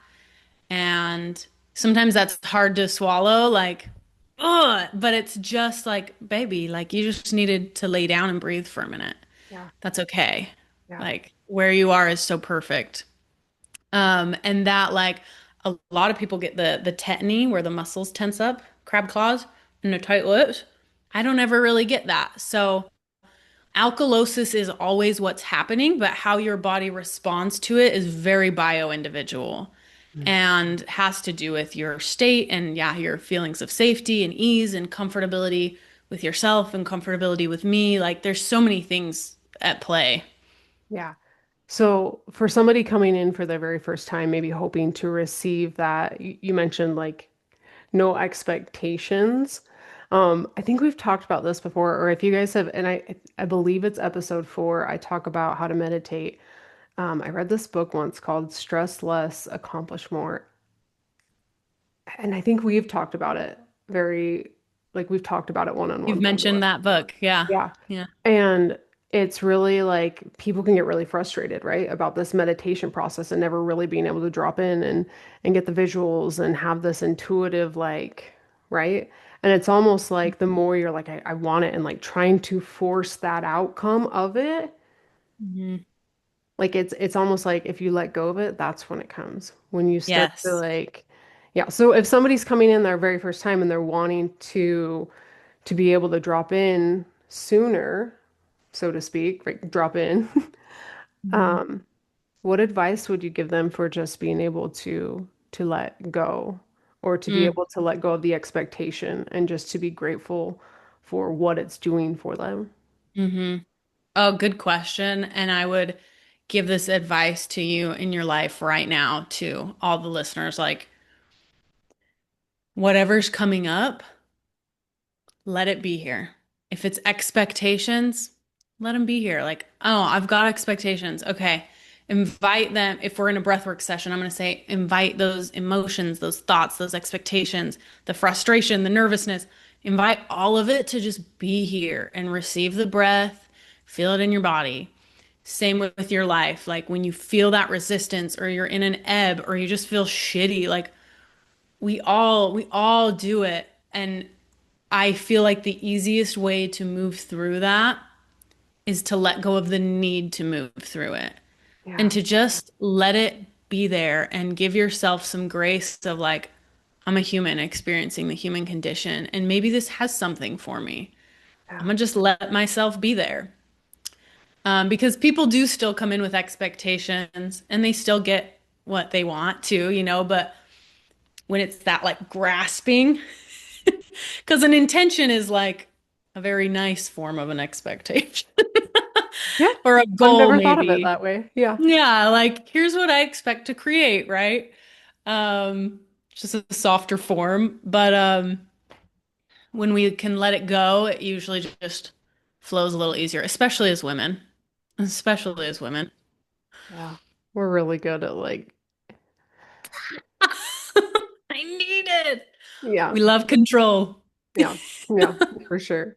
And sometimes that's hard to swallow, like, ugh, but it's just like, baby, like you just needed to lay down and breathe for a minute. Yeah, That's okay. yeah. Like where you are is so perfect. And that like a lot of people get the tetany where the muscles tense up, crab claws, and the tight lips. I don't ever really get that. So alkalosis is always what's happening, but how your body responds to it is very bio individual Mm. and has to do with your state and yeah, your feelings of safety and ease and comfortability with yourself and comfortability with me. Like there's so many things at play. Yeah. So for somebody coming in for their very first time, maybe hoping to receive that, you mentioned like no expectations. I think we've talked about this before, or if you guys have, and I believe it's episode 4, I talk about how to meditate. I read this book once called Stress Less, Accomplish More. And I think we've talked about it like we've talked about it You've one-on-one mentioned before. that book. Yeah. Yeah. Yeah. And it's really like people can get really frustrated, right, about this meditation process and never really being able to drop in and get the visuals and have this intuitive like, right? And it's almost like the more you're like, I want it and like trying to force that outcome of it, Mhm. like it's almost like if you let go of it, that's when it comes. When you start to Yes. like, yeah. So if somebody's coming in their very first time and they're wanting to be able to drop in sooner, so to speak, like drop in, Mhm. what advice would you give them for just being able to let go or to be Mm. able to let go of the expectation and just to be grateful for what it's doing for them? Hmm. Oh, good question. And I would give this advice to you in your life right now to all the listeners, like whatever's coming up, let it be here. If it's expectations, let them be here. Like, oh, I've got expectations. Okay. Invite them. If we're in a breathwork session, I'm going to say, invite those emotions, those thoughts, those expectations, the frustration, the nervousness. Invite all of it to just be here and receive the breath, feel it in your body. Same with your life. Like when you feel that resistance or you're in an ebb or you just feel shitty, like we all do it. And I feel like the easiest way to move through that is to let go of the need to move through it and Yeah, to just let it be there and give yourself some grace of like, I'm a human experiencing the human condition, and maybe this has something for me. I'm yeah, gonna just let myself be there. Because people do still come in with expectations and they still get what they want to, but when it's that like grasping, Because an intention is like a very nice form of an expectation Yeah. or a I've goal, never thought of it maybe. that way. Yeah. Yeah, like here's what I expect to create, right? Um, just a softer form. But when we can let it go, it usually just flows a little easier, especially as women. Especially as women. Yeah. We're really good at like, I need it. yeah. We love control. Yeah. Yeah, for sure.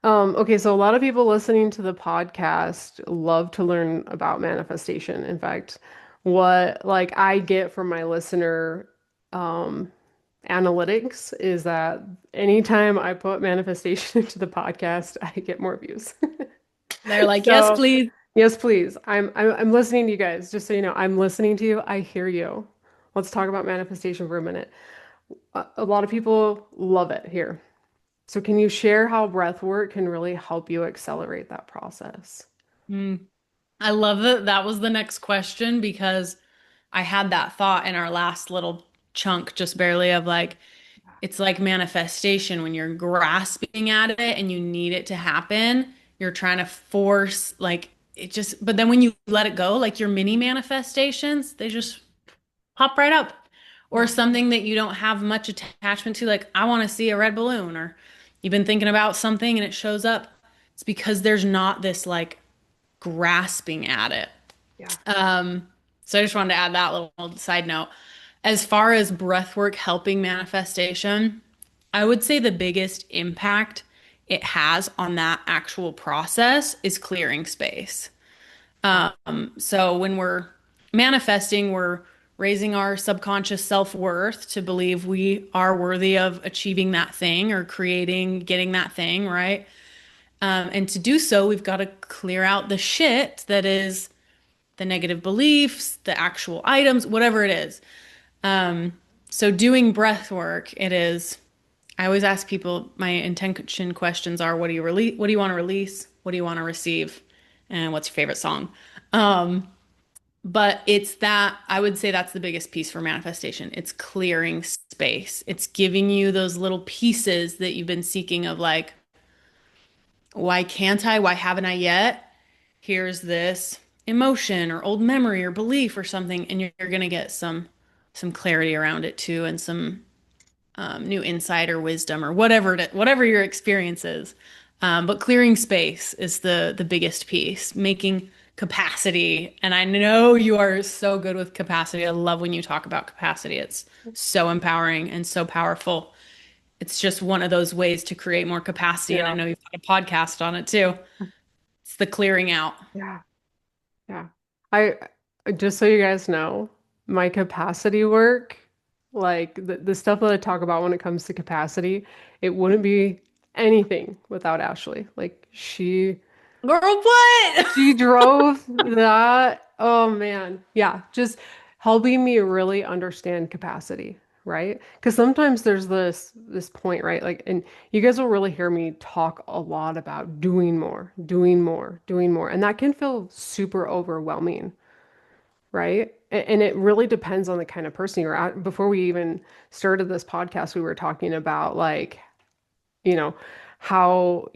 Okay, so a lot of people listening to the podcast love to learn about manifestation. In fact, what like I get from my listener um, analytics is that anytime I put manifestation into the podcast, I get more views. They're like, yes, So, please. yes, please. I'm listening to you guys. Just so you know, I'm listening to you. I hear you. Let's talk about manifestation for a minute. A lot of people love it here. So can you share how breath work can really help you accelerate that process? Mm. I love that that was the next question because I had that thought in our last little chunk, just barely of like, it's like manifestation when you're grasping at it and you need it to happen. You're trying to force, like, it just, but then when you let it go, like your mini manifestations, they just pop right up. Or Yeah, something that you don't have much attachment to, like, I want to see a red balloon, or you've been thinking about something and it shows up. It's because there's not this like grasping at it. yeah, Um, so I just wanted to add that little side note. As far as breathwork helping manifestation, I would say the biggest impact it has on that actual process is clearing space. yeah, So when we're manifesting, we're raising our subconscious self-worth to believe we are worthy of achieving that thing or creating, getting that thing, right? And to do so, we've got to clear out the shit that is the negative beliefs, the actual items, whatever it is. So doing breath work, it is, I always ask people, my intention questions are, what do you release? What do you want to release? What do you want to receive? And what's your favorite song? But it's that, I would say that's the biggest piece for manifestation. It's clearing space. It's giving you those little pieces that you've been seeking of like, why can't I? Why haven't I yet? Here's this emotion or old memory or belief or something, and you're going to get some clarity around it too, and some new insight or wisdom or whatever your experience is. But clearing space is the biggest piece, making capacity. And I know you are so good with capacity. I love when you talk about capacity. It's so empowering and so powerful. It's just one of those ways to create more capacity. And I yeah, know you've got a podcast on it too. It's the clearing out. yeah, yeah. I just so you guys know, my capacity work, like the stuff that I talk about when it comes to capacity, it wouldn't be anything without Ashley. Like Girl, what? she drove that. Oh man. Yeah, just helping me really understand capacity, right? Because sometimes there's this point, right? Like, and you guys will really hear me talk a lot about doing more, doing more, doing more. And that can feel super overwhelming, right? And it really depends on the kind of person you're at. Before we even started this podcast, we were talking about like, you know, how,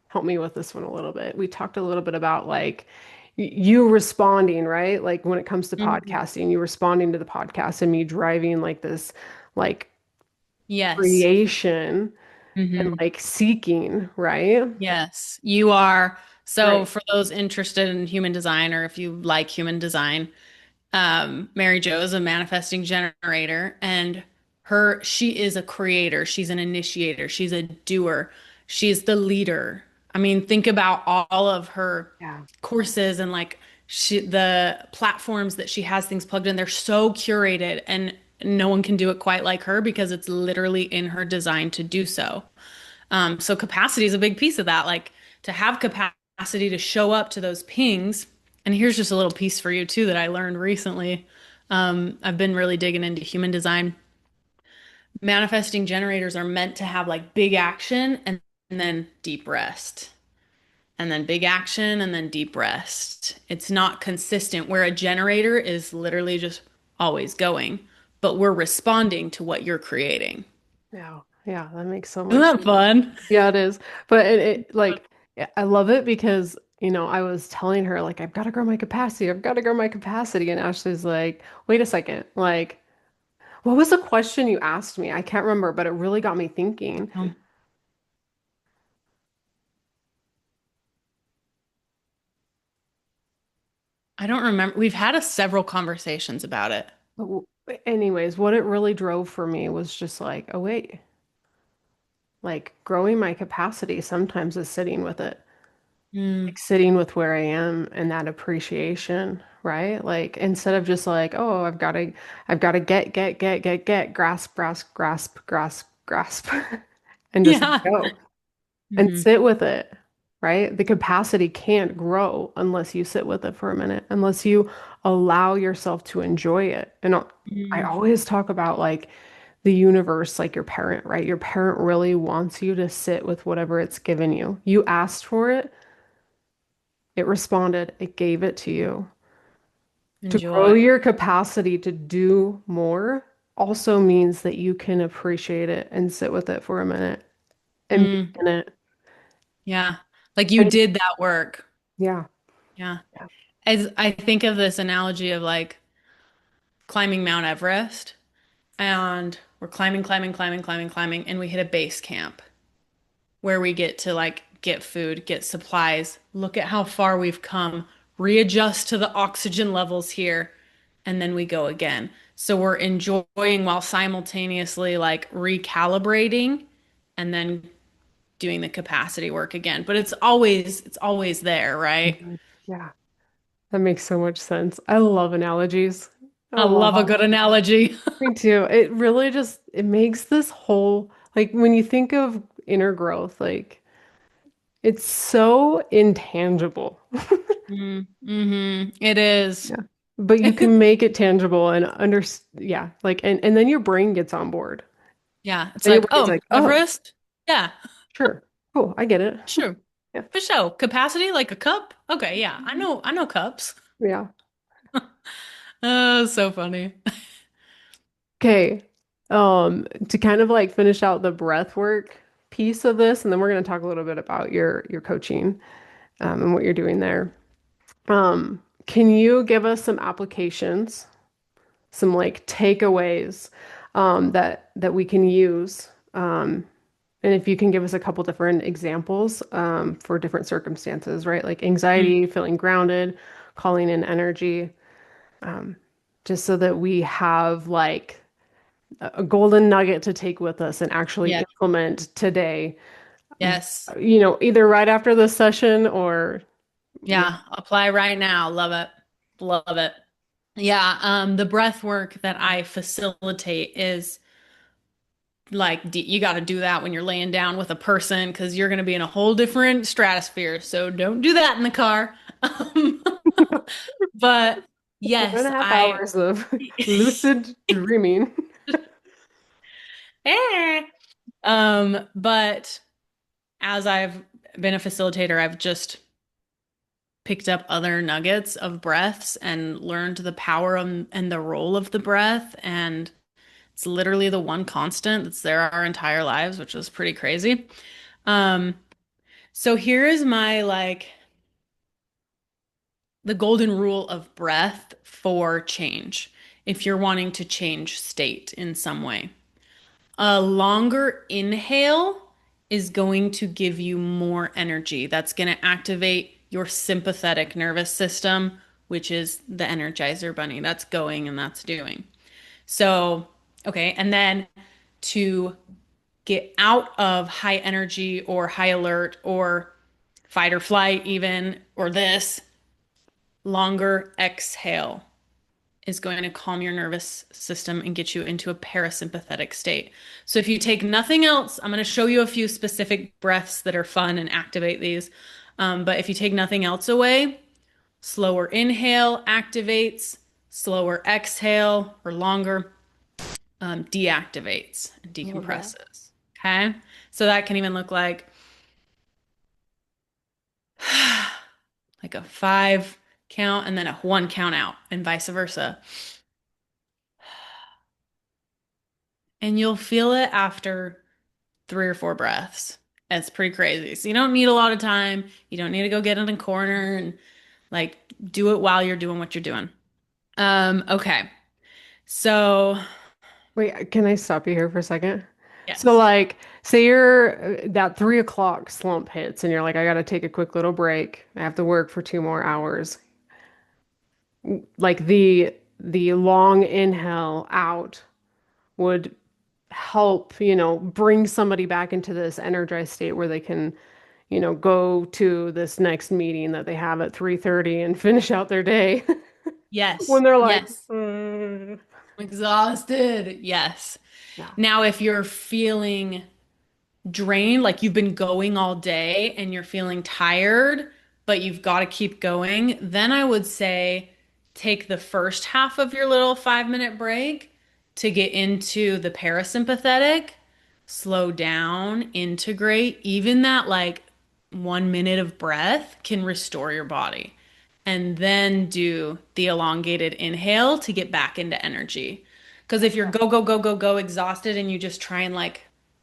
help me with this one a little bit. We talked a little bit about like you responding, right? Like when it comes to Mhm. podcasting, you responding to the podcast and me driving like this like Yes. creation and Hmm. like seeking, right? Yes, you are. So, Right. for those interested in human design, or if you like human design, Mary Jo is a manifesting generator, and she is a creator. She's an initiator. She's a doer. She's the leader. I mean, think about all of her Yeah. courses and like the platforms that she has things plugged in. They're so curated, and no one can do it quite like her because it's literally in her design to do so. So capacity is a big piece of that. Like to have capacity to show up to those pings. And here's just a little piece for you too that I learned recently. I've been really digging into human design. Manifesting generators are meant to have like big action and then deep rest. And then big action and then deep rest. It's not consistent where a generator is literally just always going, but we're responding to what you're creating. Yeah. Yeah, that makes so Isn't much that sense. fun? Yeah, it is. But it like I love it because, I was telling her like I've got to grow my capacity. I've got to grow my capacity. And Ashley's like, wait a second. Like, what was the question you asked me? I can't remember, but it really got me thinking. Um, I don't remember. We've had several conversations about it. But anyways, what it really drove for me was just like, oh wait, like growing my capacity sometimes is sitting with it. Like Mm, sitting with where I am and that appreciation, right? Like instead of just like, oh, I've got to get, grasp, grasp, grasp, grasp, grasp, and just let yeah. go and Hmm. sit with it, right? The capacity can't grow unless you sit with it for a minute, unless you allow yourself to enjoy it. And I Mm, always talk about like the universe, like your parent, right? Your parent really wants you to sit with whatever it's given you. You asked for it. It responded, it gave it to you. To grow enjoy. your capacity to do more also means that you can appreciate it and sit with it for a minute and be Mm, in it. yeah. Like you And did that work. yeah, Yeah. yeah, As I think of this analogy of like climbing Mount Everest, and we're climbing, climbing, climbing, climbing, climbing, and we hit a base camp where we get to like get food, get supplies, look at how far we've come, readjust to the oxygen levels here, and then we go again. So we're enjoying while simultaneously like recalibrating and then doing the capacity work again. But it's always there, right? mhm, yeah. That makes so much sense. I love analogies. I I love love a them. good analogy. Me too. It really just it makes this whole like when you think of inner growth, like it's so intangible. It is. Yeah. But you can make it tangible and yeah, like and then your brain gets on board. Yeah, it's Then your like, brain's oh, like, "Oh, Everest? Yeah, sure. Cool, I get it." sure. Yeah. For sure. Capacity like a cup? Okay, yeah. I know cups. Yeah. Oh, so funny. Okay. To kind of like finish out the breath work piece of this, and then we're going to talk a little bit about your coaching and what you're doing there. Can you give us some applications, some like takeaways that we can use? And if you can give us a couple different examples for different circumstances, right? Like Mm, anxiety, feeling grounded, calling in energy, just so that we have like a golden nugget to take with us and actually yeah. implement today, Yes. either right after this session or, yeah. Yeah. Apply right now. Love it. Love it. Yeah. The breath work that I facilitate is like you got to do that when you're laying down with a person because you're going to be in a whole different stratosphere. So don't do that in the car. Um, but One and yes, a half I. hours of lucid dreaming. Eh. But as I've been a facilitator, I've just picked up other nuggets of breaths and learned the power and the role of the breath. And it's literally the one constant that's there our entire lives, which is pretty crazy. Um, so here is my like the golden rule of breath for change. If you're wanting to change state in some way. A longer inhale is going to give you more energy. That's going to activate your sympathetic nervous system, which is the Energizer Bunny. That's going and that's doing. So, okay. And then to get out of high energy or high alert or fight or flight, even, or this, longer exhale is going to calm your nervous system and get you into a parasympathetic state. So if you take nothing else, I'm going to show you a few specific breaths that are fun and activate these. But if you take nothing else away, slower inhale activates, slower exhale or longer deactivates and Love that. decompresses. Okay. So that can even look like a 5 count and then a 1 count out and vice versa. And you'll feel it after 3 or 4 breaths. It's pretty crazy. So you don't need a lot of time. You don't need to go get in a corner and like do it while you're doing what you're doing. Okay. So Wait, can I stop you here for a second? So yes. like, say you're that 3 o'clock slump hits and you're like, I gotta take a quick little break. I have to work for 2 more hours. Like the long inhale out would help, bring somebody back into this energized state where they can, go to this next meeting that they have at 3:30 and finish out their day Yes. when they're like, Yes. Exhausted. Yes. yeah, Now, if you're feeling drained, like you've been going all day and you're feeling tired, but you've got to keep going, then I would say take the first half of your little 5 minute break to get into the parasympathetic, slow down, integrate. Even that like 1 minute of breath can restore your body. And then do the elongated inhale to get back into energy. Because if you're go, go, go, go, go exhausted and you just try and like,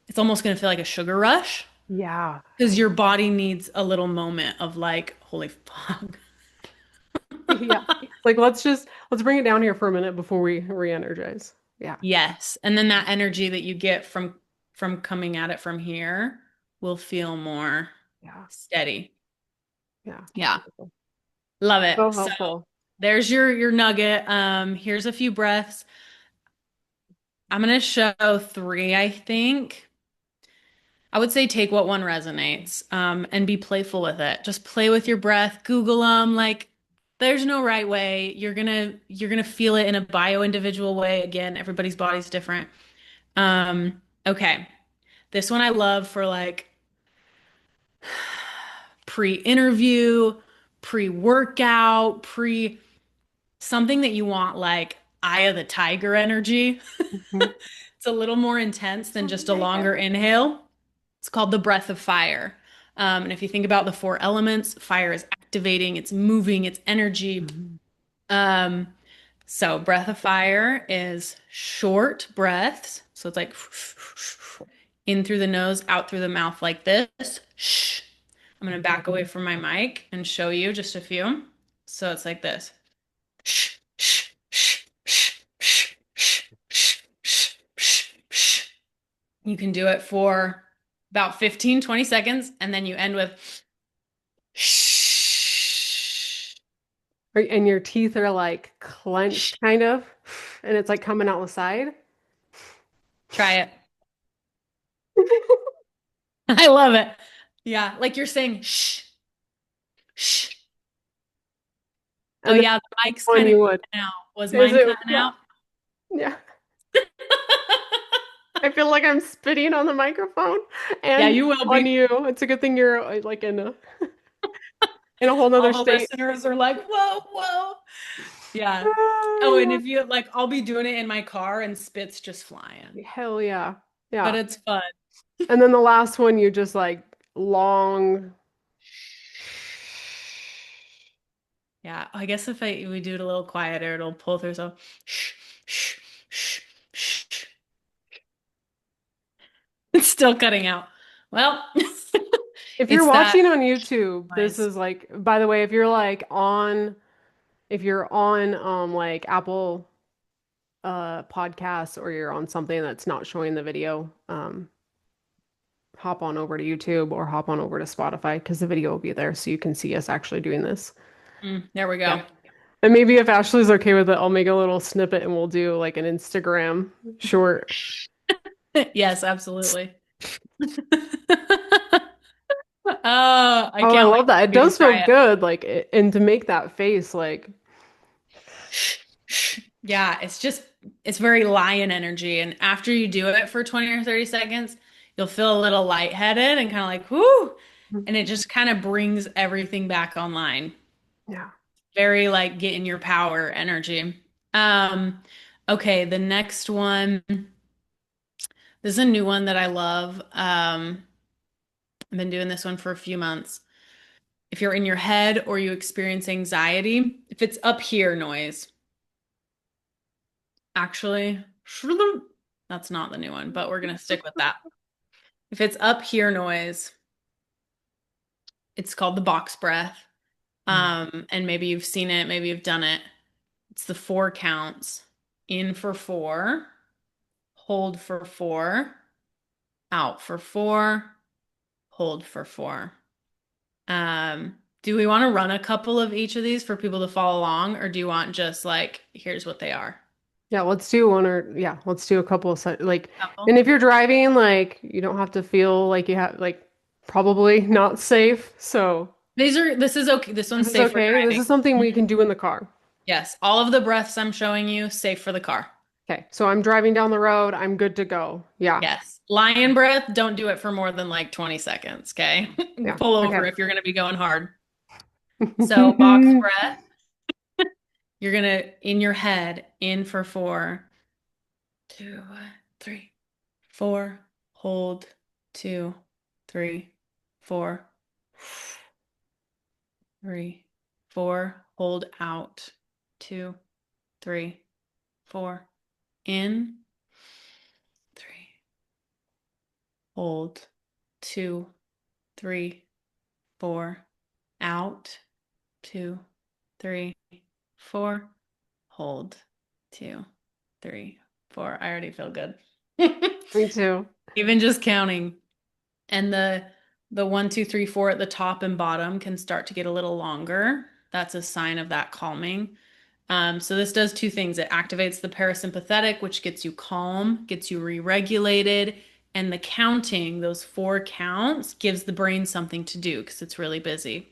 it's almost going to feel like a sugar rush yeah, because your body needs a little moment of like, holy fuck. yeah. Like let's bring it down here for a minute before we re-energize. Yeah, Yes. And then that energy that you get from coming at it from here will feel more yeah, steady. yeah. Yeah. Love it. So So helpful. there's your nugget. Here's a few breaths. I'm gonna show three, I think. I would say take what one resonates, and be playful with it. Just play with your breath, Google them. Like, there's no right way. You're gonna feel it in a bio individual way. Again, everybody's body's different. Okay, this one I love for like pre-interview, pre-workout, pre something that you want like eye of the tiger energy. Mhm. It's a little more intense than just a longer inhale. It's called the breath of fire. And if you think about the four elements, fire is activating, it's moving, it's energy. Mhm. Um, so breath of fire is short breaths. So it's like in through the nose, out through the mouth like this. Shh. I'm going to back away from my mic and show you just a few. So it's like this. You can do it for about 15, 20 seconds, and then you end with And your teeth are like clenched kind of, and it's like coming out the side. try it. I love it. Yeah, like you're saying shh, shh. Oh And then yeah, the mic's one kind of you would. cutting out. Was Is mine it? cutting Yeah. out? Yeah. I feel like I'm spitting on the microphone Yeah, and you will on be. you. It's a good thing you're like in a whole All nother the state. listeners are like, whoa, whoa. Yeah. Oh, and Ah, if you like, I'll be doing it in my car and spit's just flying. hell yeah. But Yeah. it's fun. And then the last one, you just like long. Yeah, I guess if we do it a little quieter, it'll pull through. So, shh, shh, shh, shh. It's still cutting out. Well, If you're it's that watching on YouTube, this noise. is like, by the way, if you're on like Apple podcasts or you're on something that's not showing the video, hop on over to YouTube or hop on over to Spotify because the video will be there so you can see us actually doing this. There we Yeah. go. And maybe if Ashley's okay with it, I'll make a little snippet and we'll do like an Instagram short. Yes, absolutely. Oh, I Oh, I can't wait love that. It for you to does feel try it. good, and to make that face, like, Yeah, it's very lion energy. And after you do it for 20 or 30 seconds, you'll feel a little lightheaded and kind of like, whoo. And it just kind of brings everything back online. yeah. Very like get in your power energy. Um, okay, the next one. This is a new one that I love. I've been doing this one for a few months. If you're in your head or you experience anxiety, if it's up here noise, actually, that's not the new one, but we're gonna stick with that. If it's up here noise, it's called the box breath. Mm. And maybe you've seen it, maybe you've done it. It's the 4 counts. In for 4, hold for 4, out for 4, hold for 4. Do we want to run a couple of each of these for people to follow along, or do you want just like, here's what they are? Yeah, let's do one or yeah, let's do a couple of like, and Couple. if you're driving, like you don't have to feel like you have like probably not safe. So This is okay. This this one's is safe for okay. This driving. is something we Mhm. can do in the car. Yes, all of the breaths I'm showing you, safe for the car. Okay, so I'm driving down the road. I'm good to go. Yeah, Yes. Lion breath, don't do it for more than like 20 seconds, okay? yeah. Pull over Okay. if you're going to be going hard. So, box breath, you're going to, in your head, in for 4, 2, 3, 4, hold, 2, 3, 4, 3, 4, hold out, 2, 3, 4, in, 3, hold, 2, 3, 4, out, 2, 3, 4, hold, 2, 3, 4. I already feel good. Me too. Even just counting. And the 1, 2, 3, 4 at the top and bottom can start to get a little longer. That's a sign of that calming. So this does two things. It activates the parasympathetic, which gets you calm, gets you re-regulated, and the counting, those 4 counts, gives the brain something to do because it's really busy.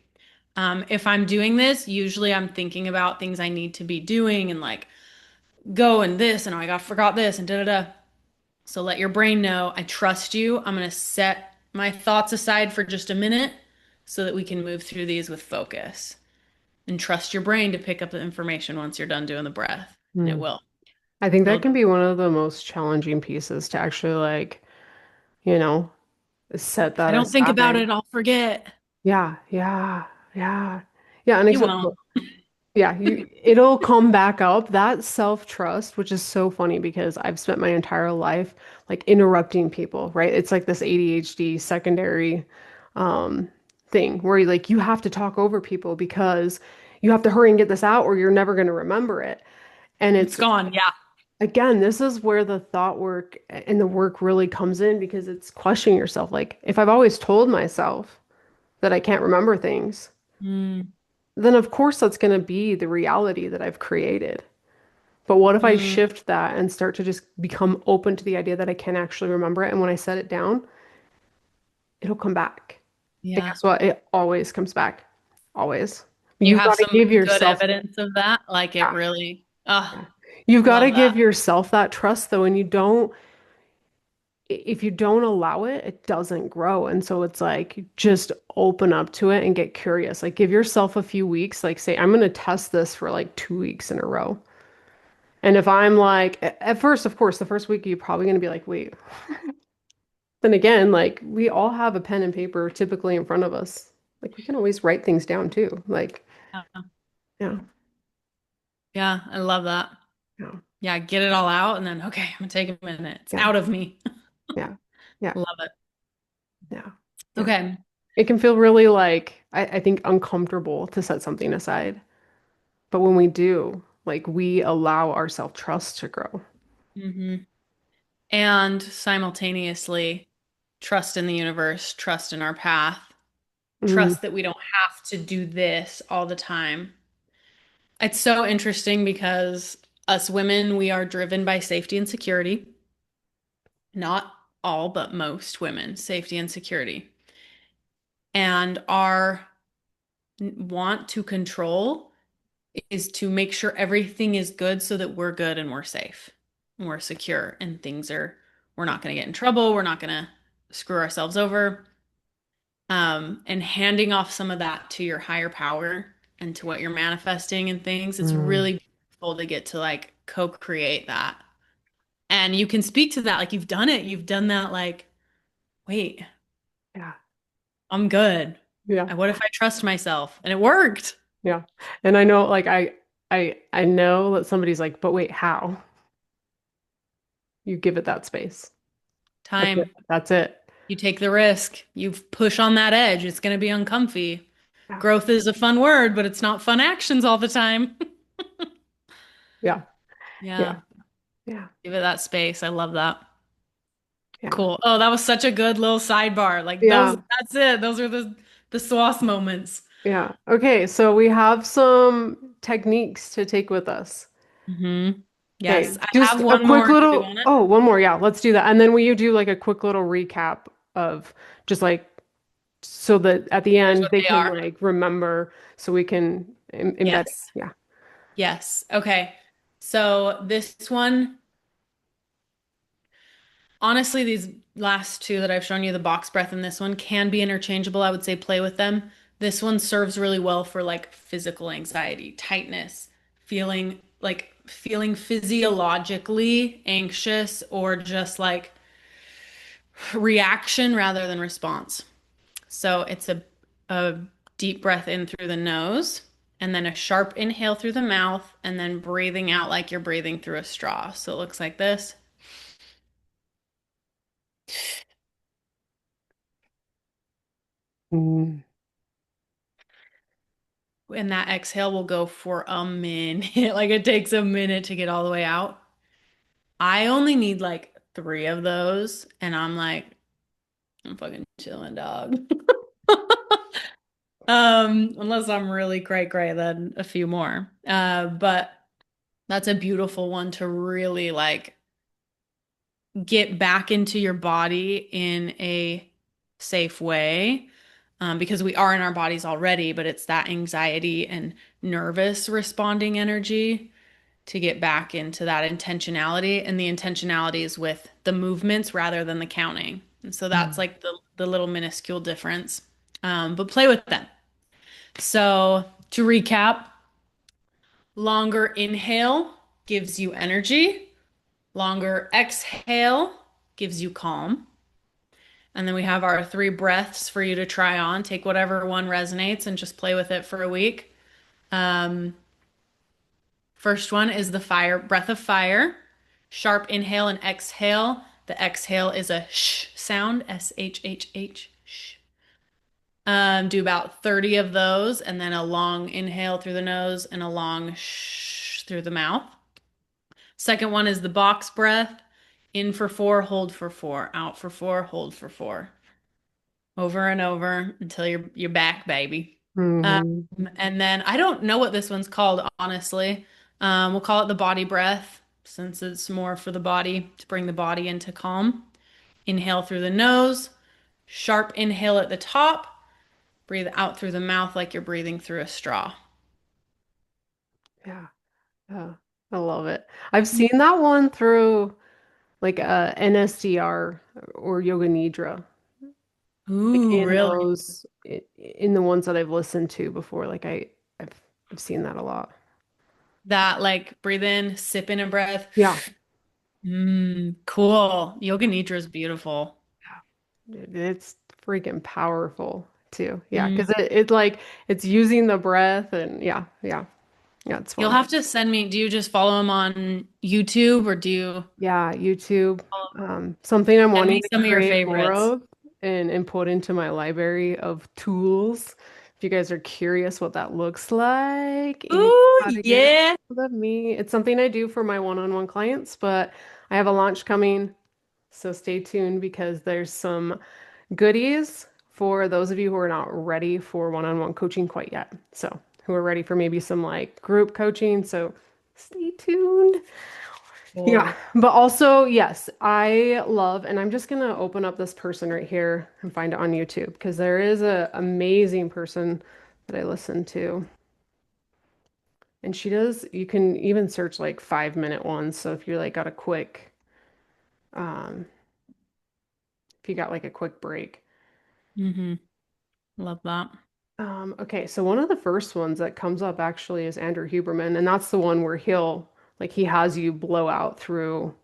If I'm doing this, usually I'm thinking about things I need to be doing and like go and this and oh, I got forgot this and da da da. So let your brain know I trust you. I'm going to set my thoughts aside for just a minute so that we can move through these with focus and trust your brain to pick up the information once you're done doing the breath. And it Hmm. will. I think that It'll, can be one of the most challenging pieces to actually like, you know, set if I that don't think about aside. it, I'll forget. Yeah, yeah, yeah. Yeah, and You won't. exactly. Yeah, it'll come back up. That self-trust, which is so funny because I've spent my entire life like interrupting people, right? It's like this ADHD secondary um thing where you have to talk over people because you have to hurry and get this out or you're never going to remember it. And It's it's gone. Yeah. again, this is where the thought work and the work really comes in because it's questioning yourself. Like if I've always told myself that I can't remember things, Mm, then of course that's going to be the reality that I've created. But what if I mm, shift that and start to just become open to the idea that I can actually remember it? And when I set it down, it'll come back. And yeah. guess what? It always comes back. Always. You You've have got to some give good yourself, evidence of that. Like it yeah, really, oh, yeah. You've got to love that. give yourself that trust though, and if you don't allow it, it doesn't grow. And so it's like just open up to it and get curious. Like give yourself a few weeks, like say, I'm going to test this for like 2 weeks in a row. And if I'm like, at first, of course, the first week, you're probably going to be like, wait. Then again, like we all have a pen and paper typically in front of us. Like we can always write things down too. Like, Yeah. yeah, Yeah, I love that. yeah, Yeah, get it all out and then, okay, I'm gonna take a minute. It's yeah, out of me. yeah, yeah, Love it. yeah, yeah. Okay. It can feel really like, I think uncomfortable to set something aside. But when we do, like we allow our self-trust to grow. hmm And simultaneously, trust in the universe, trust in our path, Mm, trust that we don't have to do this all the time. It's so interesting because us women, we are driven by safety and security. Not all, but most women, safety and security. And our want to control is to make sure everything is good so that we're good and we're safe and we're secure and we're not going to get in trouble. We're not going to screw ourselves over. And handing off some of that to your higher power and to what you're manifesting and things, it's mm, really beautiful to get to like co-create that. And you can speak to that like you've done it. You've done that like, wait, yeah, I'm good. yeah, What if I trust myself? And it worked. yeah. And I know, like I know that somebody's like, but wait, how? You give it that space. That's it. Time. That's it. You take the risk. You push on that edge. It's going to be uncomfy. Yeah. Growth is a fun word, but it's not fun actions all the time. Yeah. Yeah. Yeah. Yeah. Give it that space. I love that. Yeah. Cool. Oh, that was such a good little sidebar. Like those, Yeah. that's it. Those are the sauce moments. Yeah. Okay, so we have some techniques to take with us. Yes. Okay, I just have a one quick more. Do we little, want it? oh, one more. Yeah, let's do that. And then will you do like a quick little recap of just like so that at the Here's end what they they can are. like remember so we can embed it. Yes. Yeah. Yes. Okay. So this one, honestly, these last two that I've shown you, the box breath and this one can be interchangeable. I would say play with them. This one serves really well for like physical anxiety, tightness, feeling physiologically anxious or just like reaction rather than response. So it's a deep breath in through the nose and then a sharp inhale through the mouth and then breathing out like you're breathing through a straw. So it looks like this. Mm. And that exhale will go for a minute. Like it takes a minute to get all the way out. I only need like three of those, and I'm like, I'm fucking chilling, dog. Unless I'm really cray cray, then a few more. But that's a beautiful one to really like get back into your body in a safe way. Because we are in our bodies already, but it's that anxiety and nervous responding energy to get back into that intentionality. And the intentionality is with the movements rather than the counting. And so that's Mm. like the little minuscule difference. But play with them. So to recap, longer inhale gives you energy, longer exhale gives you calm. And then we have our three breaths for you to try on. Take whatever one resonates and just play with it for a week. Um, First one is the fire, breath of fire. Sharp inhale and exhale. The exhale is a sh sound, SHHH. Sh. Do about 30 of those and then a long inhale through the nose and a long sh through the mouth. Second one is the box breath. In for four, hold for four, out for four, hold for four. Over and over until you're back, baby. Um, Mhm. and then I don't know what this one's called, honestly. We'll call it the body breath since it's more for the body to bring the body into calm. Inhale through the nose, sharp inhale at the top, breathe out through the mouth like you're breathing through a straw. Yeah. Yeah. I love it. I've seen that one through like NSDR or Yoga Nidra. Like Ooh, in really? those in the ones that I've listened to before, like I've I've seen that a lot. That like breathe in, sip in a breath. Yeah. Cool. Yoga Nidra is beautiful. It's freaking powerful too. Yeah, Mm. because it like it's using the breath and yeah, it's You'll fun. have to send me, do you just follow him on YouTube or do you Yeah, YouTube. Something I'm send wanting me to some of your create more favorites? of and put into my library of tools. If you guys are curious what that looks like and Ooh, how to get a yeah. hold of me, it's something I do for my one-on-one clients, but I have a launch coming, so stay tuned because there's some goodies for those of you who are not ready for one-on-one coaching quite yet. So, who are ready for maybe some like group coaching. So, stay tuned. Yeah, Cool. but also, yes, I love, and I'm just gonna open up this person right here and find it on YouTube because there is a amazing person that I listen to. And she does, you can even search like 5 minute ones. So if you're like got a quick, um, if you got like a quick break. Mm-hmm. Love that. Okay, so one of the first ones that comes up actually is Andrew Huberman, and that's the one where he'll like he has you blow out through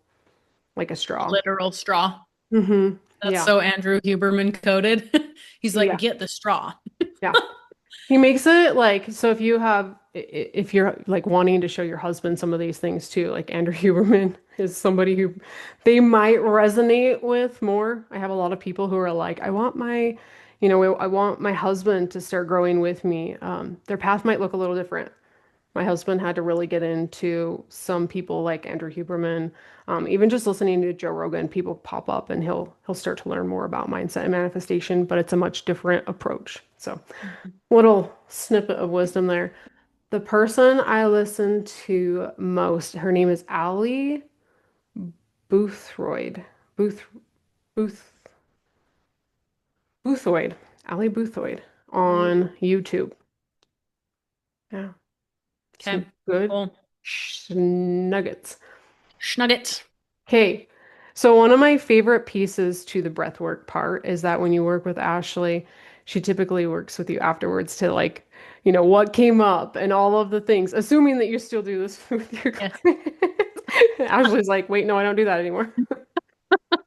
like a straw. Literal straw. Mm-hmm. That's Yeah. so Andrew Huberman coded. He's like, Yeah. get the straw. Yeah. He makes it like so if you're like wanting to show your husband some of these things too, like Andrew Huberman is somebody who they might resonate with more. I have a lot of people who are like, I want my husband to start growing with me. Their path might look a little different. My husband had to really get into some people like Andrew Huberman. Even just listening to Joe Rogan, people pop up and he'll start to learn more about mindset and manifestation, but it's a much different approach. So little snippet of wisdom there. The person I listen to most, her name is Allie Boothroyd. Booth Booth Boothoid. Allie Boothoid on YouTube. Yeah. Some Okay, good cool. nuggets. Schnugget. Okay. So one of my favorite pieces to the breathwork part is that when you work with Ashley, she typically works with you afterwards to like, what came up and all of the things, assuming that you still do this with your Yes. clients. Ashley's like, wait, no, I don't do that anymore. I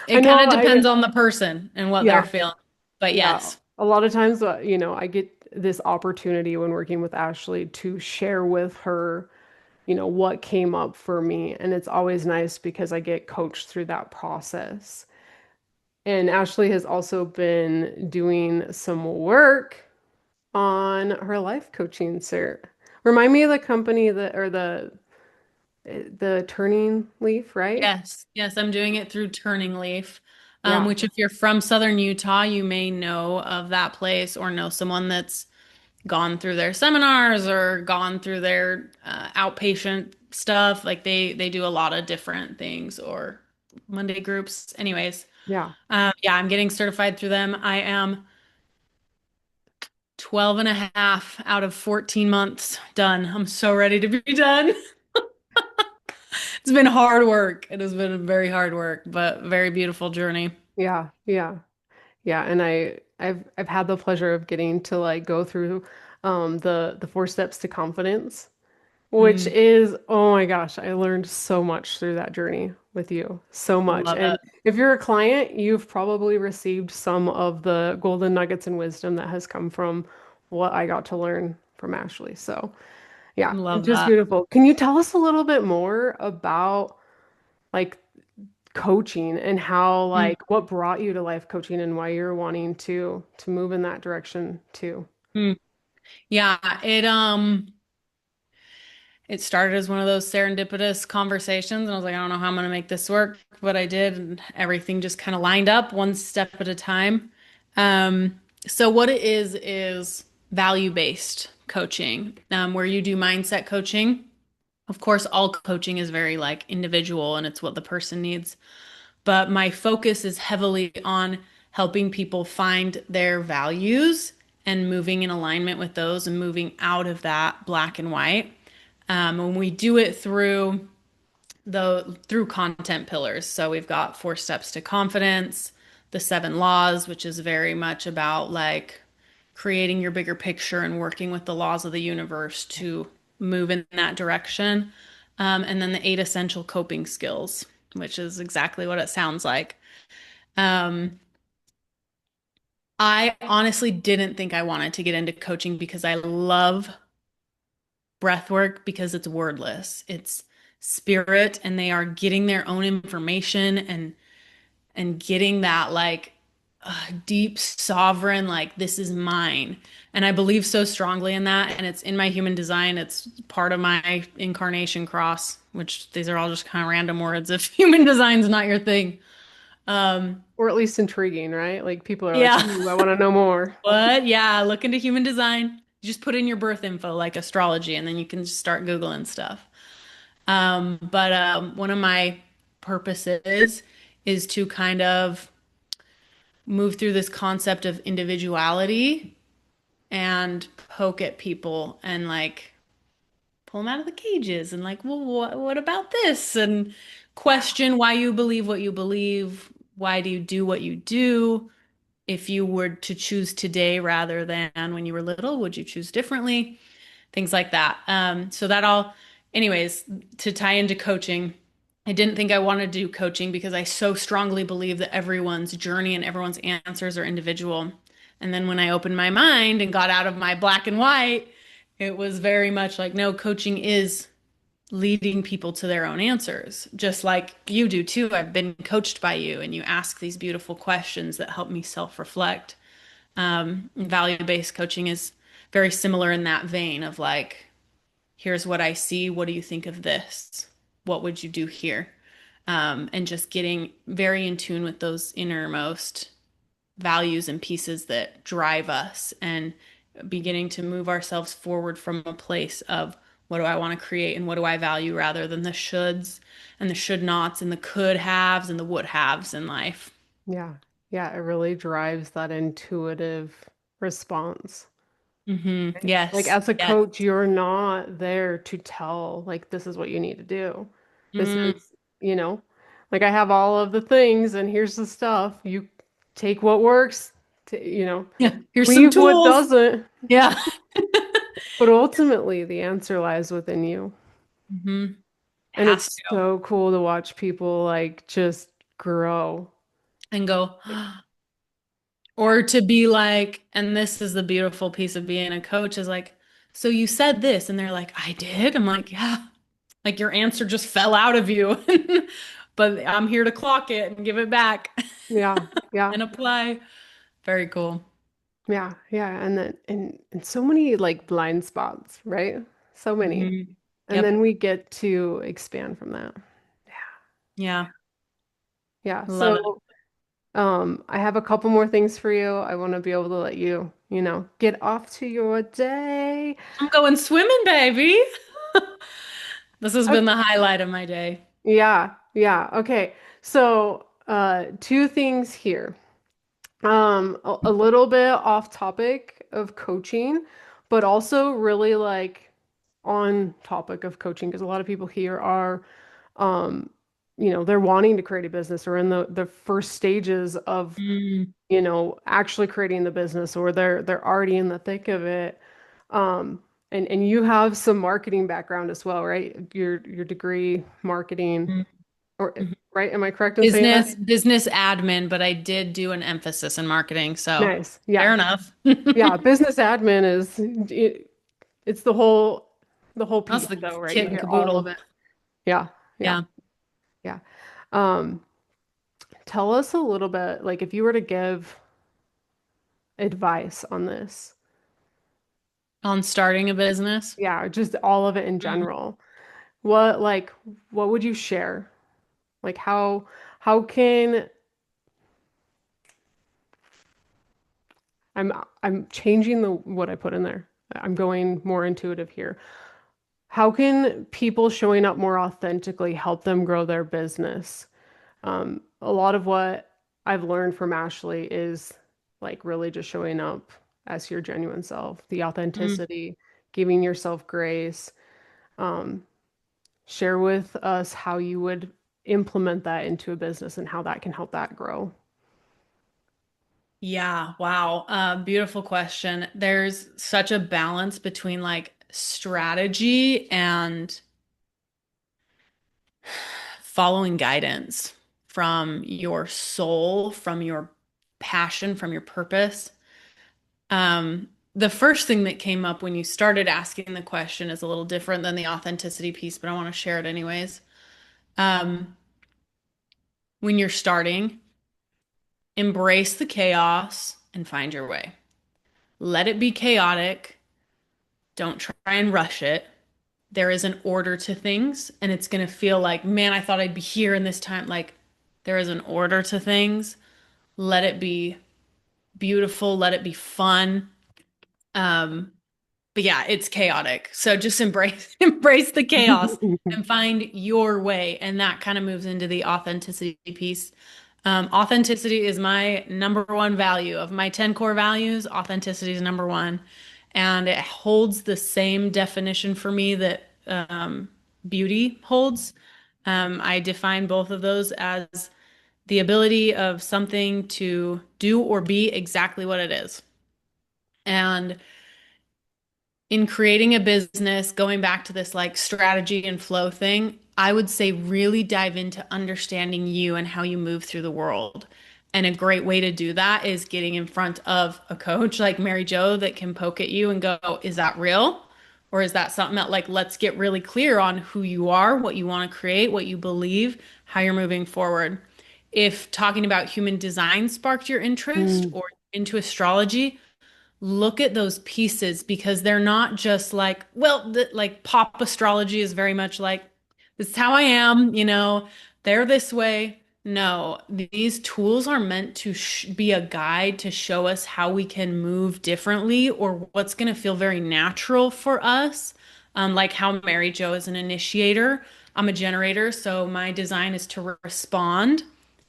It kind know, of depends on the person and what they're yeah, feeling. But yeah. yes. A lot of times, I get this opportunity when working with Ashley to share with her what came up for me. And it's always nice because I get coached through that process. And Ashley has also been doing some work on her life coaching cert. Remind me of the company that or the Turning Leaf, right? Yes. Yes, I'm doing it through Turning Leaf, Yeah, which if you're from Southern Utah, you may know of that place or know someone that's gone through their seminars or gone through their outpatient stuff. Like they do a lot of different things or Monday groups. Anyways, yeah. yeah, I'm getting certified through them. I am 12 and a half out of 14 months done. I'm so ready to be done. It's been hard work. It has been very hard work, but very beautiful journey. Yeah, yeah, yeah. And I've had the pleasure of getting to like go through the 4 steps to confidence, which Mm, is, oh my gosh, I learned so much through that journey with you. So much. love And it. if you're a client, you've probably received some of the golden nuggets and wisdom that has come from what I got to learn from Ashley. So, yeah, it's Love just that. beautiful. Can you tell us a little bit more about like coaching and how Mm, like what brought you to life coaching and why you're wanting to move in that direction too? mm. Yeah, it started as one of those serendipitous conversations, and I was like, I don't know how I'm gonna make this work, but I did, and everything just kind of lined up one step at a time. So what it is value-based coaching, where you do mindset coaching. Of course, all coaching is very like individual and it's what the person needs. But my focus is heavily on helping people find their values and moving in alignment with those and moving out of that black and white. And we do it through content pillars. So we've got 4 steps to confidence, the 7 laws, which is very much about like creating your bigger picture and working with the laws of the universe to move in that direction. And then the 8 essential coping skills, which is exactly what it sounds like. Um, I honestly didn't think I wanted to get into coaching because I love breath work because it's wordless. It's spirit and they are getting their own information and getting that like deep sovereign like this is mine. And I believe so strongly in that and it's in my human design. It's part of my incarnation cross, which these are all just kind of random words if human design's not your thing. Um Or at least intriguing, right? Like people are like, yeah. ooh, I want to know more. But yeah, look into human design. You just put in your birth info like astrology and then you can just start Googling stuff. But one of my purposes is to kind of move through this concept of individuality and poke at people and like pull them out of the cages and like, well, what about this? And question why you believe what you believe. Why do what you do? If you were to choose today rather than when you were little, would you choose differently? Things like that. So that all, anyways, to tie into coaching, I didn't think I wanted to do coaching because I so strongly believe that everyone's journey and everyone's answers are individual. And then when I opened my mind and got out of my black and white, it was very much like, no, coaching is leading people to their own answers, just like you do too. I've been coached by you, and you ask these beautiful questions that help me self-reflect. Value-based coaching is very similar in that vein of like, here's what I see. What do you think of this? What would you do here? And just getting very in tune with those innermost values and pieces that drive us and beginning to move ourselves forward from a place of what do I want to create and what do I value rather than the shoulds and the should nots and the could haves and the would haves in life. Yeah. Yeah, it really drives that intuitive response. Like Yes. as a Yes. coach, you're not there to tell like this is what you need to do. This Mm, is, you know, like I have all of the things and here's the stuff. You take what works, yeah. Here's some leave what tools. doesn't. Yeah. But ultimately, the answer lies within you. hmm And Has it's to. so cool to watch people like just grow. And go, Like, or to be like, and this is the beautiful piece of being a coach is like, so you said this, and they're like, I did. I'm like, yeah. Like your answer just fell out of you. But I'm here to clock it and give it back yeah, yeah, and apply. Very cool. yeah, yeah. And then and so many like blind spots, right? So many. And then Yep. we get to expand from that. Yeah. Yeah. Yeah. Love it. So I have a couple more things for you. I want to be able to let you, get off to your day. I'm going swimming, baby. This has been Okay. the highlight of my day. Yeah, yeah. Okay. So two things here. A little bit off topic of coaching, but also really like on topic of coaching because a lot of people here are um, they're wanting to create a business or in the first stages of, Mm, actually creating the business or they're already in the thick of it. Um, and you have some marketing background as well, right? Your degree marketing mm, or mhm. right? Am I correct in saying that? Business admin, but I did do an emphasis in marketing, so Nice. Yeah. fair enough. Yeah, business admin is it's the whole That's piece the though, right? You kit and get all of caboodle. it. Yeah. Yeah. Yeah. Yeah. Um, Tell us a little bit, like if you were to give advice on this, On starting a business. yeah, just all of it in general. Like what would you share? Like how can I'm changing the what I put in there. I'm going more intuitive here. How can people showing up more authentically help them grow their business? A lot of what I've learned from Ashley is like really just showing up as your genuine self, the Mm. authenticity, giving yourself grace. Um, Share with us how you would implement that into a business and how that can help that grow. Yeah, wow. Beautiful question. There's such a balance between like strategy and following guidance from your soul, from your passion, from your purpose. The first thing that came up when you started asking the question is a little different than the authenticity piece, but I want to share it anyways. Um, when you're starting, embrace the chaos and find your way. Let it be chaotic. Don't try and rush it. There is an order to things, and it's going to feel like, man, I thought I'd be here in this time. Like, there is an order to things. Let it be beautiful. Let it be fun. Um, but yeah, it's chaotic. So just embrace embrace the chaos and find your way. And that kind of moves into the authenticity piece. Authenticity is my number one value of my 10 core values. Authenticity is number one. And it holds the same definition for me that beauty holds. I define both of those as the ability of something to do or be exactly what it is. And in creating a business, going back to this like strategy and flow thing, I would say really dive into understanding you and how you move through the world. And a great way to do that is getting in front of a coach like Mary Jo that can poke at you and go, is that real? Or is that something that, like, let's get really clear on who you are, what you want to create, what you believe, how you're moving forward. If talking about human design sparked your interest Mm, or into astrology, look at those pieces because they're not just like, well, like pop astrology is very much like, this is how I am, they're this way. No, these tools are meant to be a guide to show us how we can move differently or what's going to feel very natural for us. Like how Mary Jo is an initiator. I'm a generator, so my design is to respond.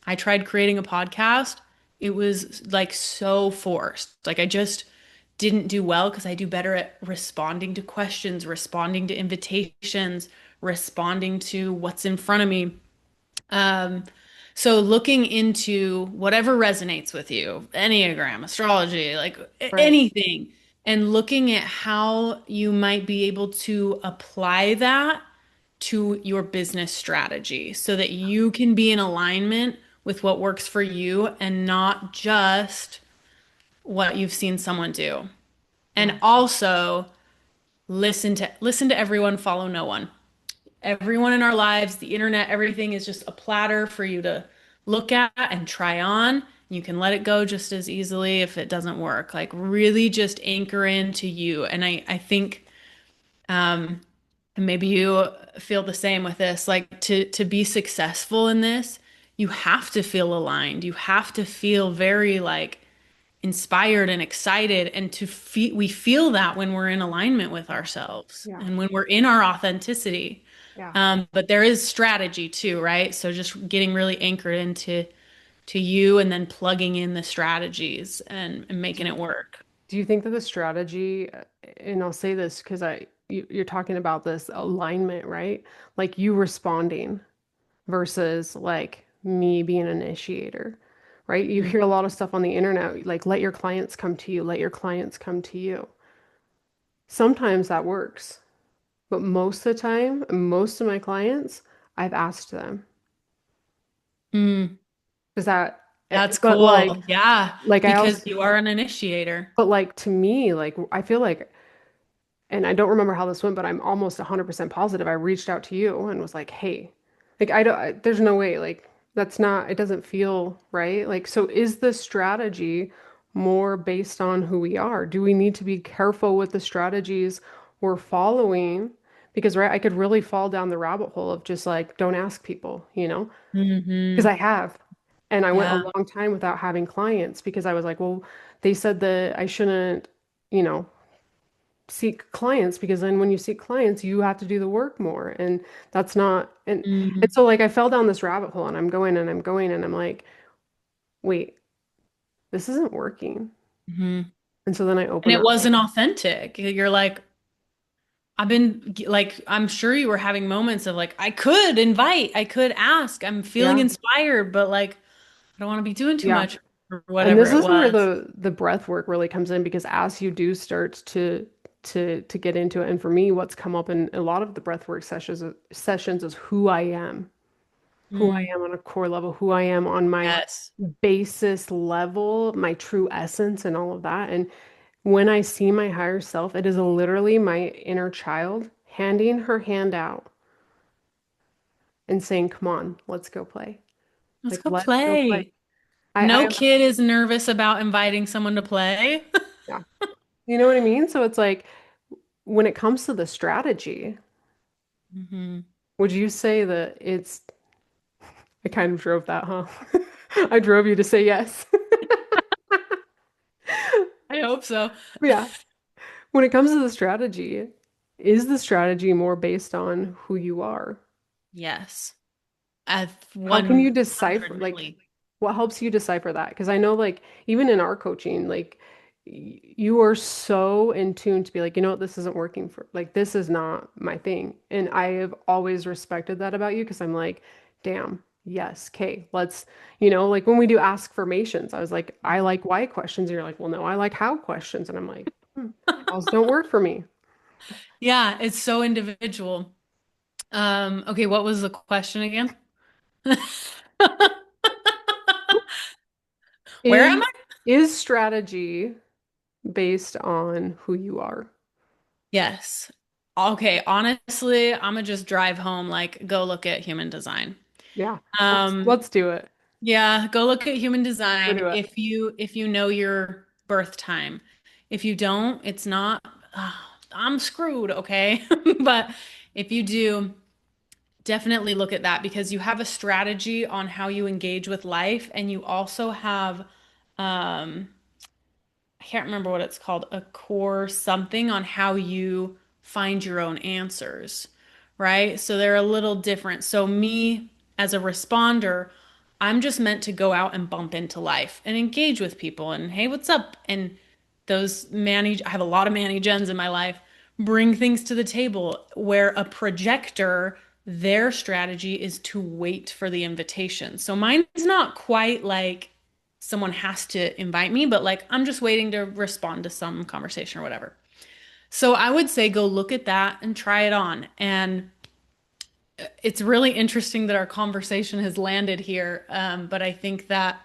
I tried creating a podcast. It was like so forced. Like I just didn't do well because I do better at responding to questions, responding to invitations, responding to what's in front of me. Um, so looking into whatever resonates with you, Enneagram, astrology, like right. anything, and looking at how you might be able to apply that to your business strategy so that you can be in alignment with what works for you and not just what you've seen someone do. And Yeah. also listen to everyone, follow no one. Everyone in our lives, the internet, everything is just a platter for you to look at and try on. You can let it go just as easily if it doesn't work. Like really just anchor into you. And I think and maybe you feel the same with this, like to be successful in this, you have to feel aligned. You have to feel very like inspired and excited and we feel that when we're in alignment with ourselves Yeah. and when we're in our authenticity. Yeah. But there is strategy too, right? So just getting really anchored to you and then plugging in the strategies and making Do, it work. do you think that the strategy, and I'll say this because you're talking about this alignment, right? Like you responding versus like me being an initiator, right? You hear a lot of stuff on the internet, like let your clients come to you, let your clients come to you. Sometimes that works, but most of the time, most of my clients, I've asked them. Mm, Is that, that's but cool. Yeah, I because also, you are an initiator. but like to me, like I feel like, and I don't remember how this went, but I'm almost 100% positive. I reached out to you and was like, hey, like there's no way, like that's not, it doesn't feel right. Like, so is the strategy more based on who we are? Do we need to be careful with the strategies we're following? Because, right, I could really fall down the rabbit hole of just like, don't ask people, because Hmm. I have. And I went a Yeah. long time without having clients because I was like, well, they said that I shouldn't, you know, seek clients because then when you seek clients, you have to do the work more. And that's not, and Hmm. so like I fell down this rabbit hole and I'm going and I'm going and I'm like, wait, this isn't working. Hmm. And so then I And open it up. wasn't authentic. You're like, like, I'm sure you were having moments of like, I could invite, I could ask, I'm feeling Yeah. inspired, but like, I don't want to be doing too Yeah. much or And whatever this it is where was. the breath work really comes in because as you do start to get into it, and for me, what's come up in a lot of the breath work sessions is who I Mm, am on a core level, who I am on my yes. basis level, my true essence, and all of that. And when I see my higher self, it is literally my inner child handing her hand out and saying, "Come on, let's go play. Let's Like, go let's go play." play. I No am, kid is nervous about inviting someone to play. yeah. You know what I mean? So it's like when it comes to the strategy, Hmm. would you say that I kind of drove that, huh? I drove you to say yes. I hope so. Yeah. When it comes to the strategy, is the strategy more based on who you are? Yes. At How can you 100 decipher, like, milli. what helps you decipher that? Because I know, like, even in our coaching, like, you are so in tune to be like, you know what, this isn't working for, like, this is not my thing. And I have always respected that about you because I'm like, damn, yes, okay, like when we do ask formations, I was like, I like why questions. And you're like, well, no, I like how questions. And I'm like, hows don't work for me. Yeah, it's so individual. Okay, what was the question again? Where am Is I? is strategy based on who you are? Yes. Okay, honestly, I'm gonna just drive home, like go look at human design. Yeah. Let's Um, let's do it. yeah, go look at human Go design do it. if you know your birth time. If you don't, it's not I'm screwed, okay? But if you do, definitely look at that because you have a strategy on how you engage with life and you also have um I can't remember what it's called, a core something on how you find your own answers, right? So they're a little different. So me as a responder, I'm just meant to go out and bump into life and engage with people and hey, what's up? And those manage, I have a lot of Manny Gens in my life, bring things to the table where a projector, their strategy is to wait for the invitation. So mine's not quite like someone has to invite me, but like I'm just waiting to respond to some conversation or whatever. So I would say go look at that and try it on. And it's really interesting that our conversation has landed here. But I think that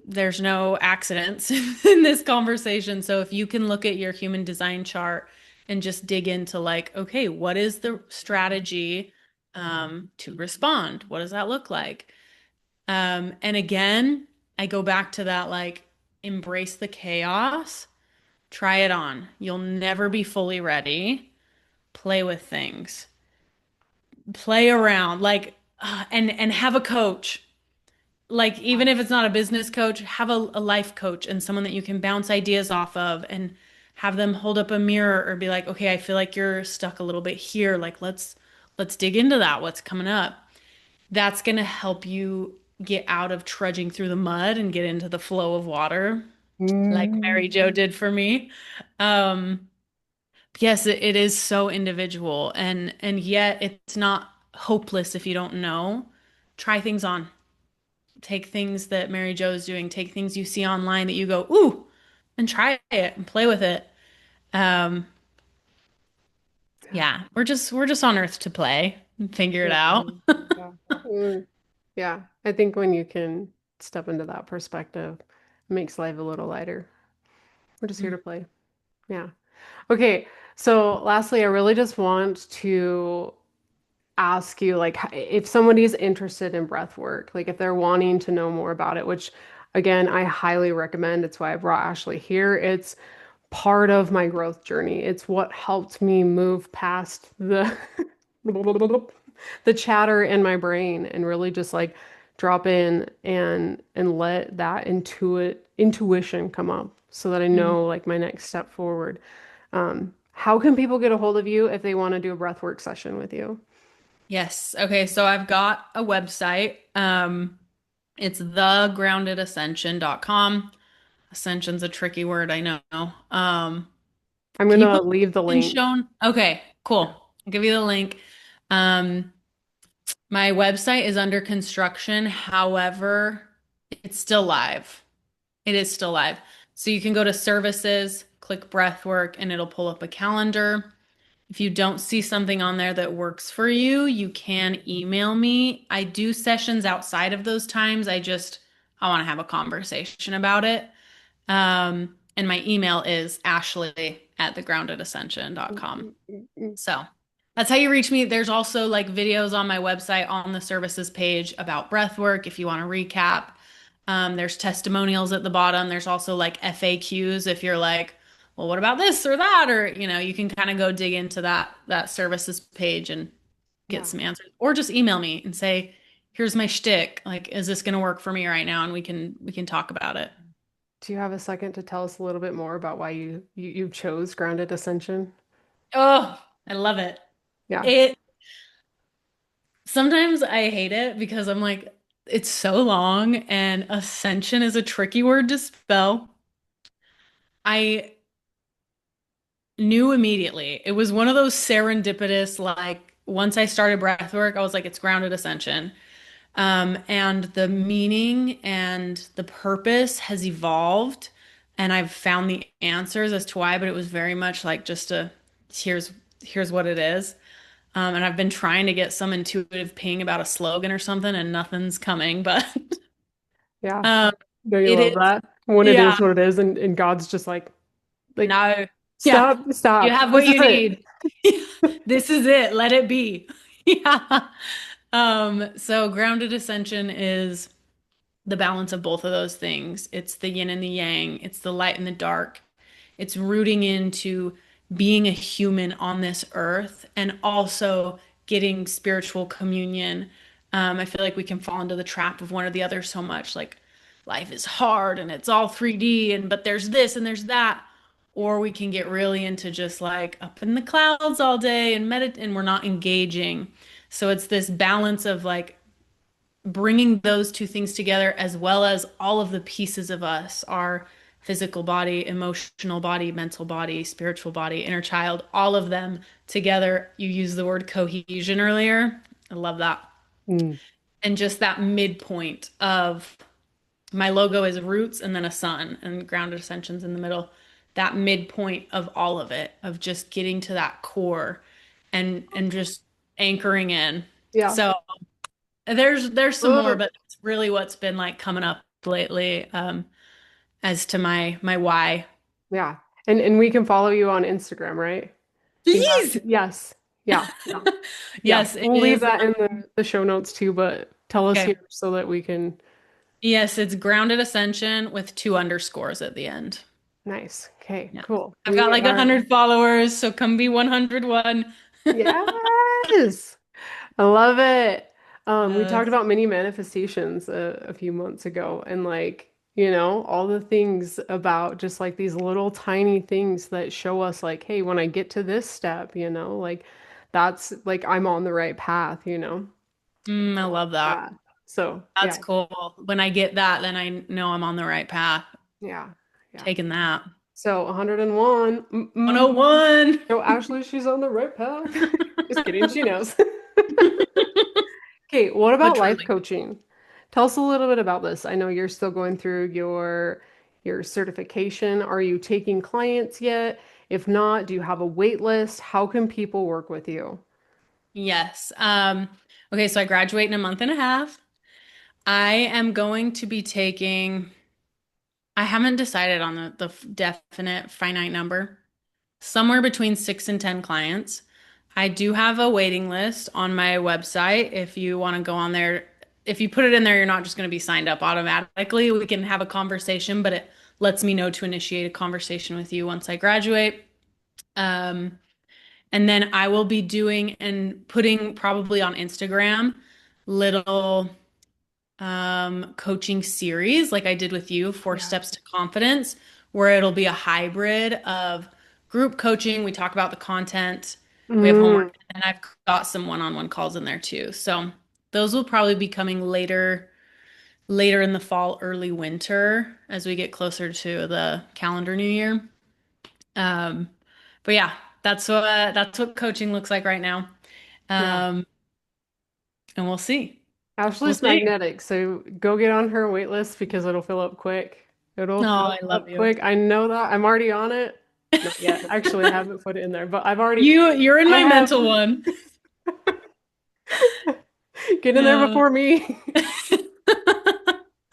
there's no accidents in this conversation. So if you can look at your human design chart and just dig into like, okay, what is the strategy to respond? What does that look like? And again, I go back to that like embrace the chaos, try it on. You'll never be fully ready. Play with things, play around, like, and have a coach. Like, even if it's not a business coach, have a life coach and someone that you can bounce ideas off of and have them hold up a mirror or be like, okay, I feel like you're stuck a little bit here. Like, let's dig into that. What's coming up? That's going to help you get out of trudging through the mud and get into the flow of water, like Mary Jo Mm. did for me. Um, yes, it is so individual and yet it's not hopeless if you don't know. Try things on. Take things that Mary Jo's doing, take things you see online that you go, ooh, and try it and play with it. Um, yeah, we're just on Earth to play and figure it Yeah. out. Yeah. Mm. Yeah. I think when you can step into that perspective, it makes life a little lighter. We're just here to play. Yeah. Okay. So lastly, I really just want to ask you like if somebody's interested in breath work, like if they're wanting to know more about it, which again, I highly recommend. It's why I brought Ashley here. It's part of my growth journey. It's what helped me move past the the chatter in my brain and really just like drop in and let that intuition come up so that I Mhm. know like my next step forward. How can people get a hold of you if they want to do a breathwork session with you? Yes. Okay, so I've got a website. It's thegroundedascension.com. Ascension's a tricky word, I know. I'm Can you gonna put leave the in link. shown? Okay, cool. Yeah. I'll give you the link. Um, my website is under construction. However, it's still live. It is still live. So you can go to services, click breathwork, and it'll pull up a calendar. If you don't see something on there that works for you, you can email me. I do sessions outside of those times. I want to have a conversation about it. And my email is ashley@thegroundedascension.com. So that's how you reach me. There's also like videos on my website on the services page about breath work if you want to recap. There's testimonials at the bottom. There's also like FAQs if you're like, well, what about this or that? Or, you can kind of go dig into that services page and get Yeah. some answers. Or just email me and say, here's my shtick. Like, is this gonna work for me right now? And we can talk about it. Do you have a second to tell us a little bit more about why you chose grounded ascension? Oh, I love it. Yeah. It Sometimes I hate it because I'm like, it's so long and ascension is a tricky word to spell. I knew immediately. It was one of those serendipitous, like, once I started breath work, I was like, it's grounded ascension. And the meaning and the purpose has evolved, and I've found the answers as to why, but it was very much like just here's here's what it is. And I've been trying to get some intuitive ping about a slogan or something, and nothing's coming. But Yeah. Don't you It love is. that? When it Yeah. is what it is, and God's just like, No. Yeah. stop, You stop. have This what is you it. need. This is it. Let it be. Yeah. So grounded ascension is the balance of both of those things. It's the yin and the yang. It's the light and the dark. It's rooting into being a human on this earth and also getting spiritual communion. I feel like we can fall into the trap of one or the other so much. Like life is hard and it's all 3D and but there's this and there's that. Or we can get really into just like up in the clouds all day and meditate and we're not engaging. So it's this balance of like bringing those two things together as well as all of the pieces of us, our physical body, emotional body, mental body, spiritual body, inner child, all of them together. You used the word cohesion earlier. I love that. Mm, And just that midpoint of my logo is roots and then a sun and grounded ascensions in the middle. That midpoint of all of it, of just getting to that core and just anchoring in. yeah. So there's some more, Oh, but it's really what's been like coming up lately, as to my why. yeah. And we can follow you on Instagram, right? You have, Please. yes. Yeah. Yeah. Yeah. Yes, it We'll leave is. that in the show notes too, but tell us here Okay. so that we can. Yes, it's grounded ascension with two underscores at the end. Nice. Okay, Yeah. cool. I've got We like are, 100 followers, so come be 101. yes. I love it. We talked Yes. about mini manifestations a few months ago, and all the things about just like these little tiny things that show us, like, hey, when I get to this step, like that's like I'm on the right path. I love that. Yeah. So, That's yeah, cool. When I get that, then I know I'm on the right path. yeah, yeah. Taking that. So, 101. Mm-mm. 101. So, Ashley, she's on the right path. Just kidding, she knows. Okay, what But about life truly. coaching? Tell us a little bit about this. I know you're still going through your certification. Are you taking clients yet? If not, do you have a wait list? How can people work with you? Yes. Okay, so I graduate in a month and a half. I am going to be taking, I haven't decided on the definite finite number, somewhere between 6 and 10 clients. I do have a waiting list on my website. If you want to go on there, if you put it in there, you're not just going to be signed up automatically. We can have a conversation, but it lets me know to initiate a conversation with you once I graduate. Um, and then I will be doing and putting probably on Instagram little coaching series like I did with you, Four Yeah. Steps to Confidence, where it'll be a hybrid of group coaching. We talk about the content, we have Mm, homework, and I've got some one-on-one calls in there too. So those will probably be coming later in the fall, early winter as we get closer to the calendar new year. Um, but yeah, that's what coaching looks like right now. yeah. Um, and we'll see. We'll Ashley's see. magnetic, so go get on her wait list because it'll fill up quick. It'll Oh, fill I love up you. quick. I know that. I'm already on it. Not yet. Actually, I haven't put it in there, but You're in I my have. mental one. Get in there Yeah. before me.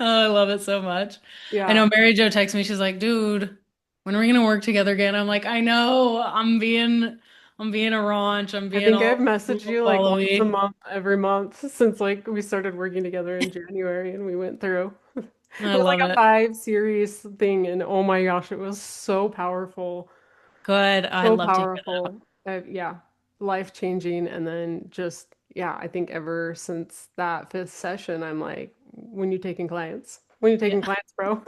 Oh, I love it so much. I Yeah. know Mary Jo texts me. She's like, "Dude, when are we gonna work together again?" I'm like, "I know. I'm being a raunch. I'm I being think I've all messaged you like once a followy." month, every month since like we started working together in January and we went through. It I was like love a it. 5 series thing and oh my gosh, it was so powerful. Good. I So love to hear that. powerful. Yeah, life changing. And then just, yeah, I think ever since that fifth session, I'm like, when you taking clients? When you taking Yeah. clients, bro?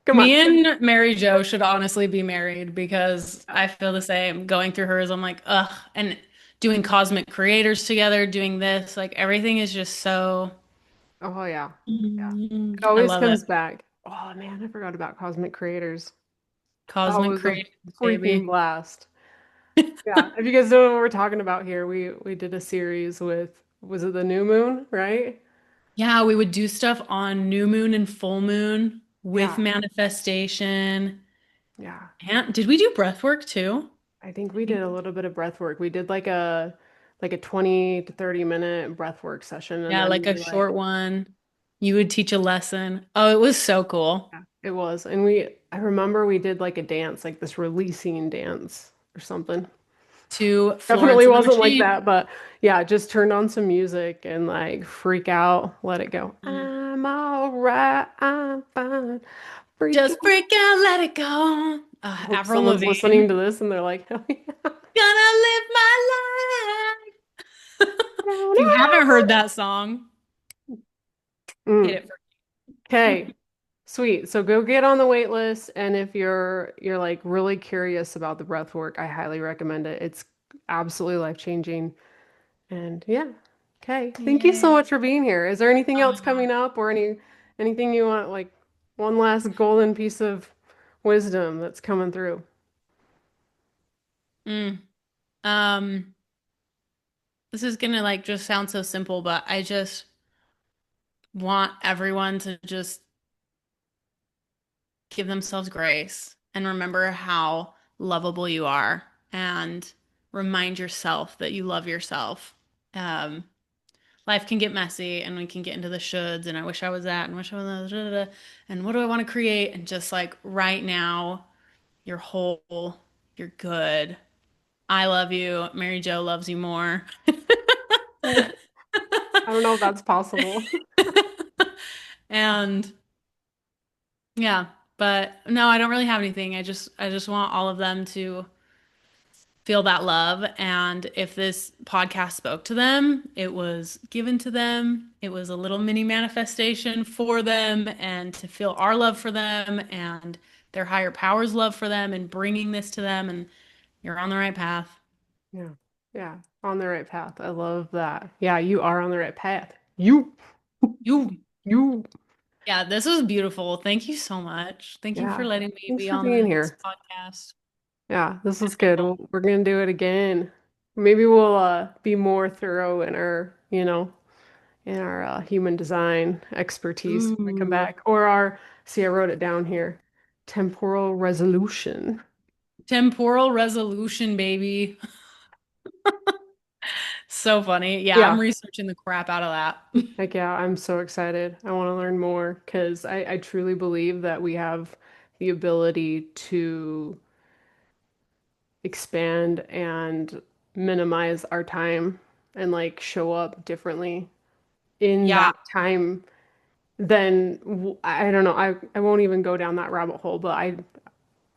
Come on. Me and Mary Jo should honestly be married because I feel the same. Going through hers, I'm like, ugh, and doing cosmic creators together, doing this, like everything is just so. Oh yeah. Yeah. It I always love it. comes back. Oh man, I forgot about Cosmic Creators. That Cosmic was a creators, freaking baby. blast. Yeah. If you guys don't know what we're talking about here, we did a series with, was it the new moon, right? Yeah, we would do stuff on new moon and full moon with Yeah. manifestation. Yeah. And did we do breath work too? I think we I did think, a little bit of breath work. We did like a 20 to 30 minute breath work session and yeah, then like a we like short one. You would teach a lesson. Oh, it was so cool. Yeah, it was. And I remember we did like a dance, like this releasing dance or something. To Florence Definitely and the wasn't like Machine. that, but yeah, just turned on some music and like freak out, let it go. Mm. I'm all right, I'm fine. Freak Just out. break out, let it go. I hope Avril someone's Lavigne. listening to this and they're like, hell yeah. Gonna live my life. No, If you haven't no. heard that song, hit it for Okay. Sweet. So go get on the wait list, and if you're like really curious about the breath work, I highly recommend it. It's absolutely life-changing. And yeah. Okay. Thank you so Yay. much for being here. Is there anything Oh else my coming gosh. up or anything you want like one last golden piece of wisdom that's coming through? Mm. Um, this is gonna like just sound so simple, but I just want everyone to just give themselves grace and remember how lovable you are and remind yourself that you love yourself. Um, Life can get messy and we can get into the shoulds and I wish I was that and wish I was that, da, da, da, and what do I want to create? And just like right now, you're whole, you're good. I love you. Mary Jo loves you more. I don't know if that's possible. And yeah, but no, I don't really have anything. I just want all of them to feel that love. And if this podcast spoke to them, it was given to them. It was a little mini manifestation for them and to feel our love for them and their higher powers' love for them and bringing this to them. And you're on the right path. Yeah. Yeah. On the right path. I love that. Yeah, you are on the right path. You, You. yeah, this was beautiful. Thank you so much. Thank you for Yeah. letting me Thanks be for on being this here. podcast. Yeah, this was good. We're gonna do it again. Maybe we'll be more thorough in our human design expertise when we come Ooh, back. Or see, I wrote it down here. Temporal resolution. temporal resolution, baby. So funny. Yeah, I'm Yeah. researching the crap out of that. Heck yeah, I'm so excited. I want to learn more because I truly believe that we have the ability to expand and minimize our time and like show up differently in Yeah, that time, then I don't know. I won't even go down that rabbit hole, but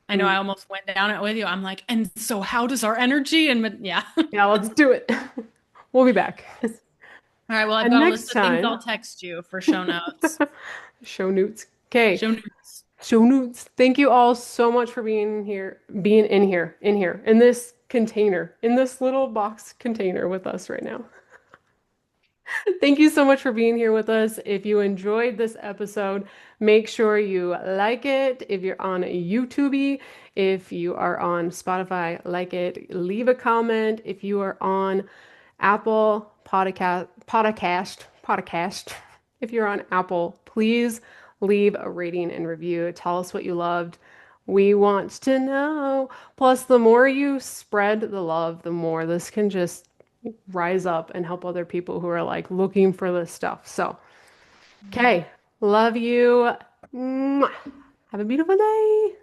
I know I almost went down it with you. I'm like, and so how does our energy and yeah. yeah, let's do it. We'll be back. All right, well, I've And got a list next of things time, I'll text you for show notes. show newts. Okay, Show notes. show newts. Thank you all so much for being in this container, in this little box container with us right now. Thank you so much for being here with us. If you enjoyed this episode, make sure you like it. If you're on YouTube, if you are on Spotify, like it, leave a comment. If you are on Apple podcast, if you're on Apple, please leave a rating and review. Tell us what you loved. We want to know. Plus, the more you spread the love, the more this can just rise up and help other people who are like looking for this stuff. So, okay, love you. Mwah. Have a beautiful day.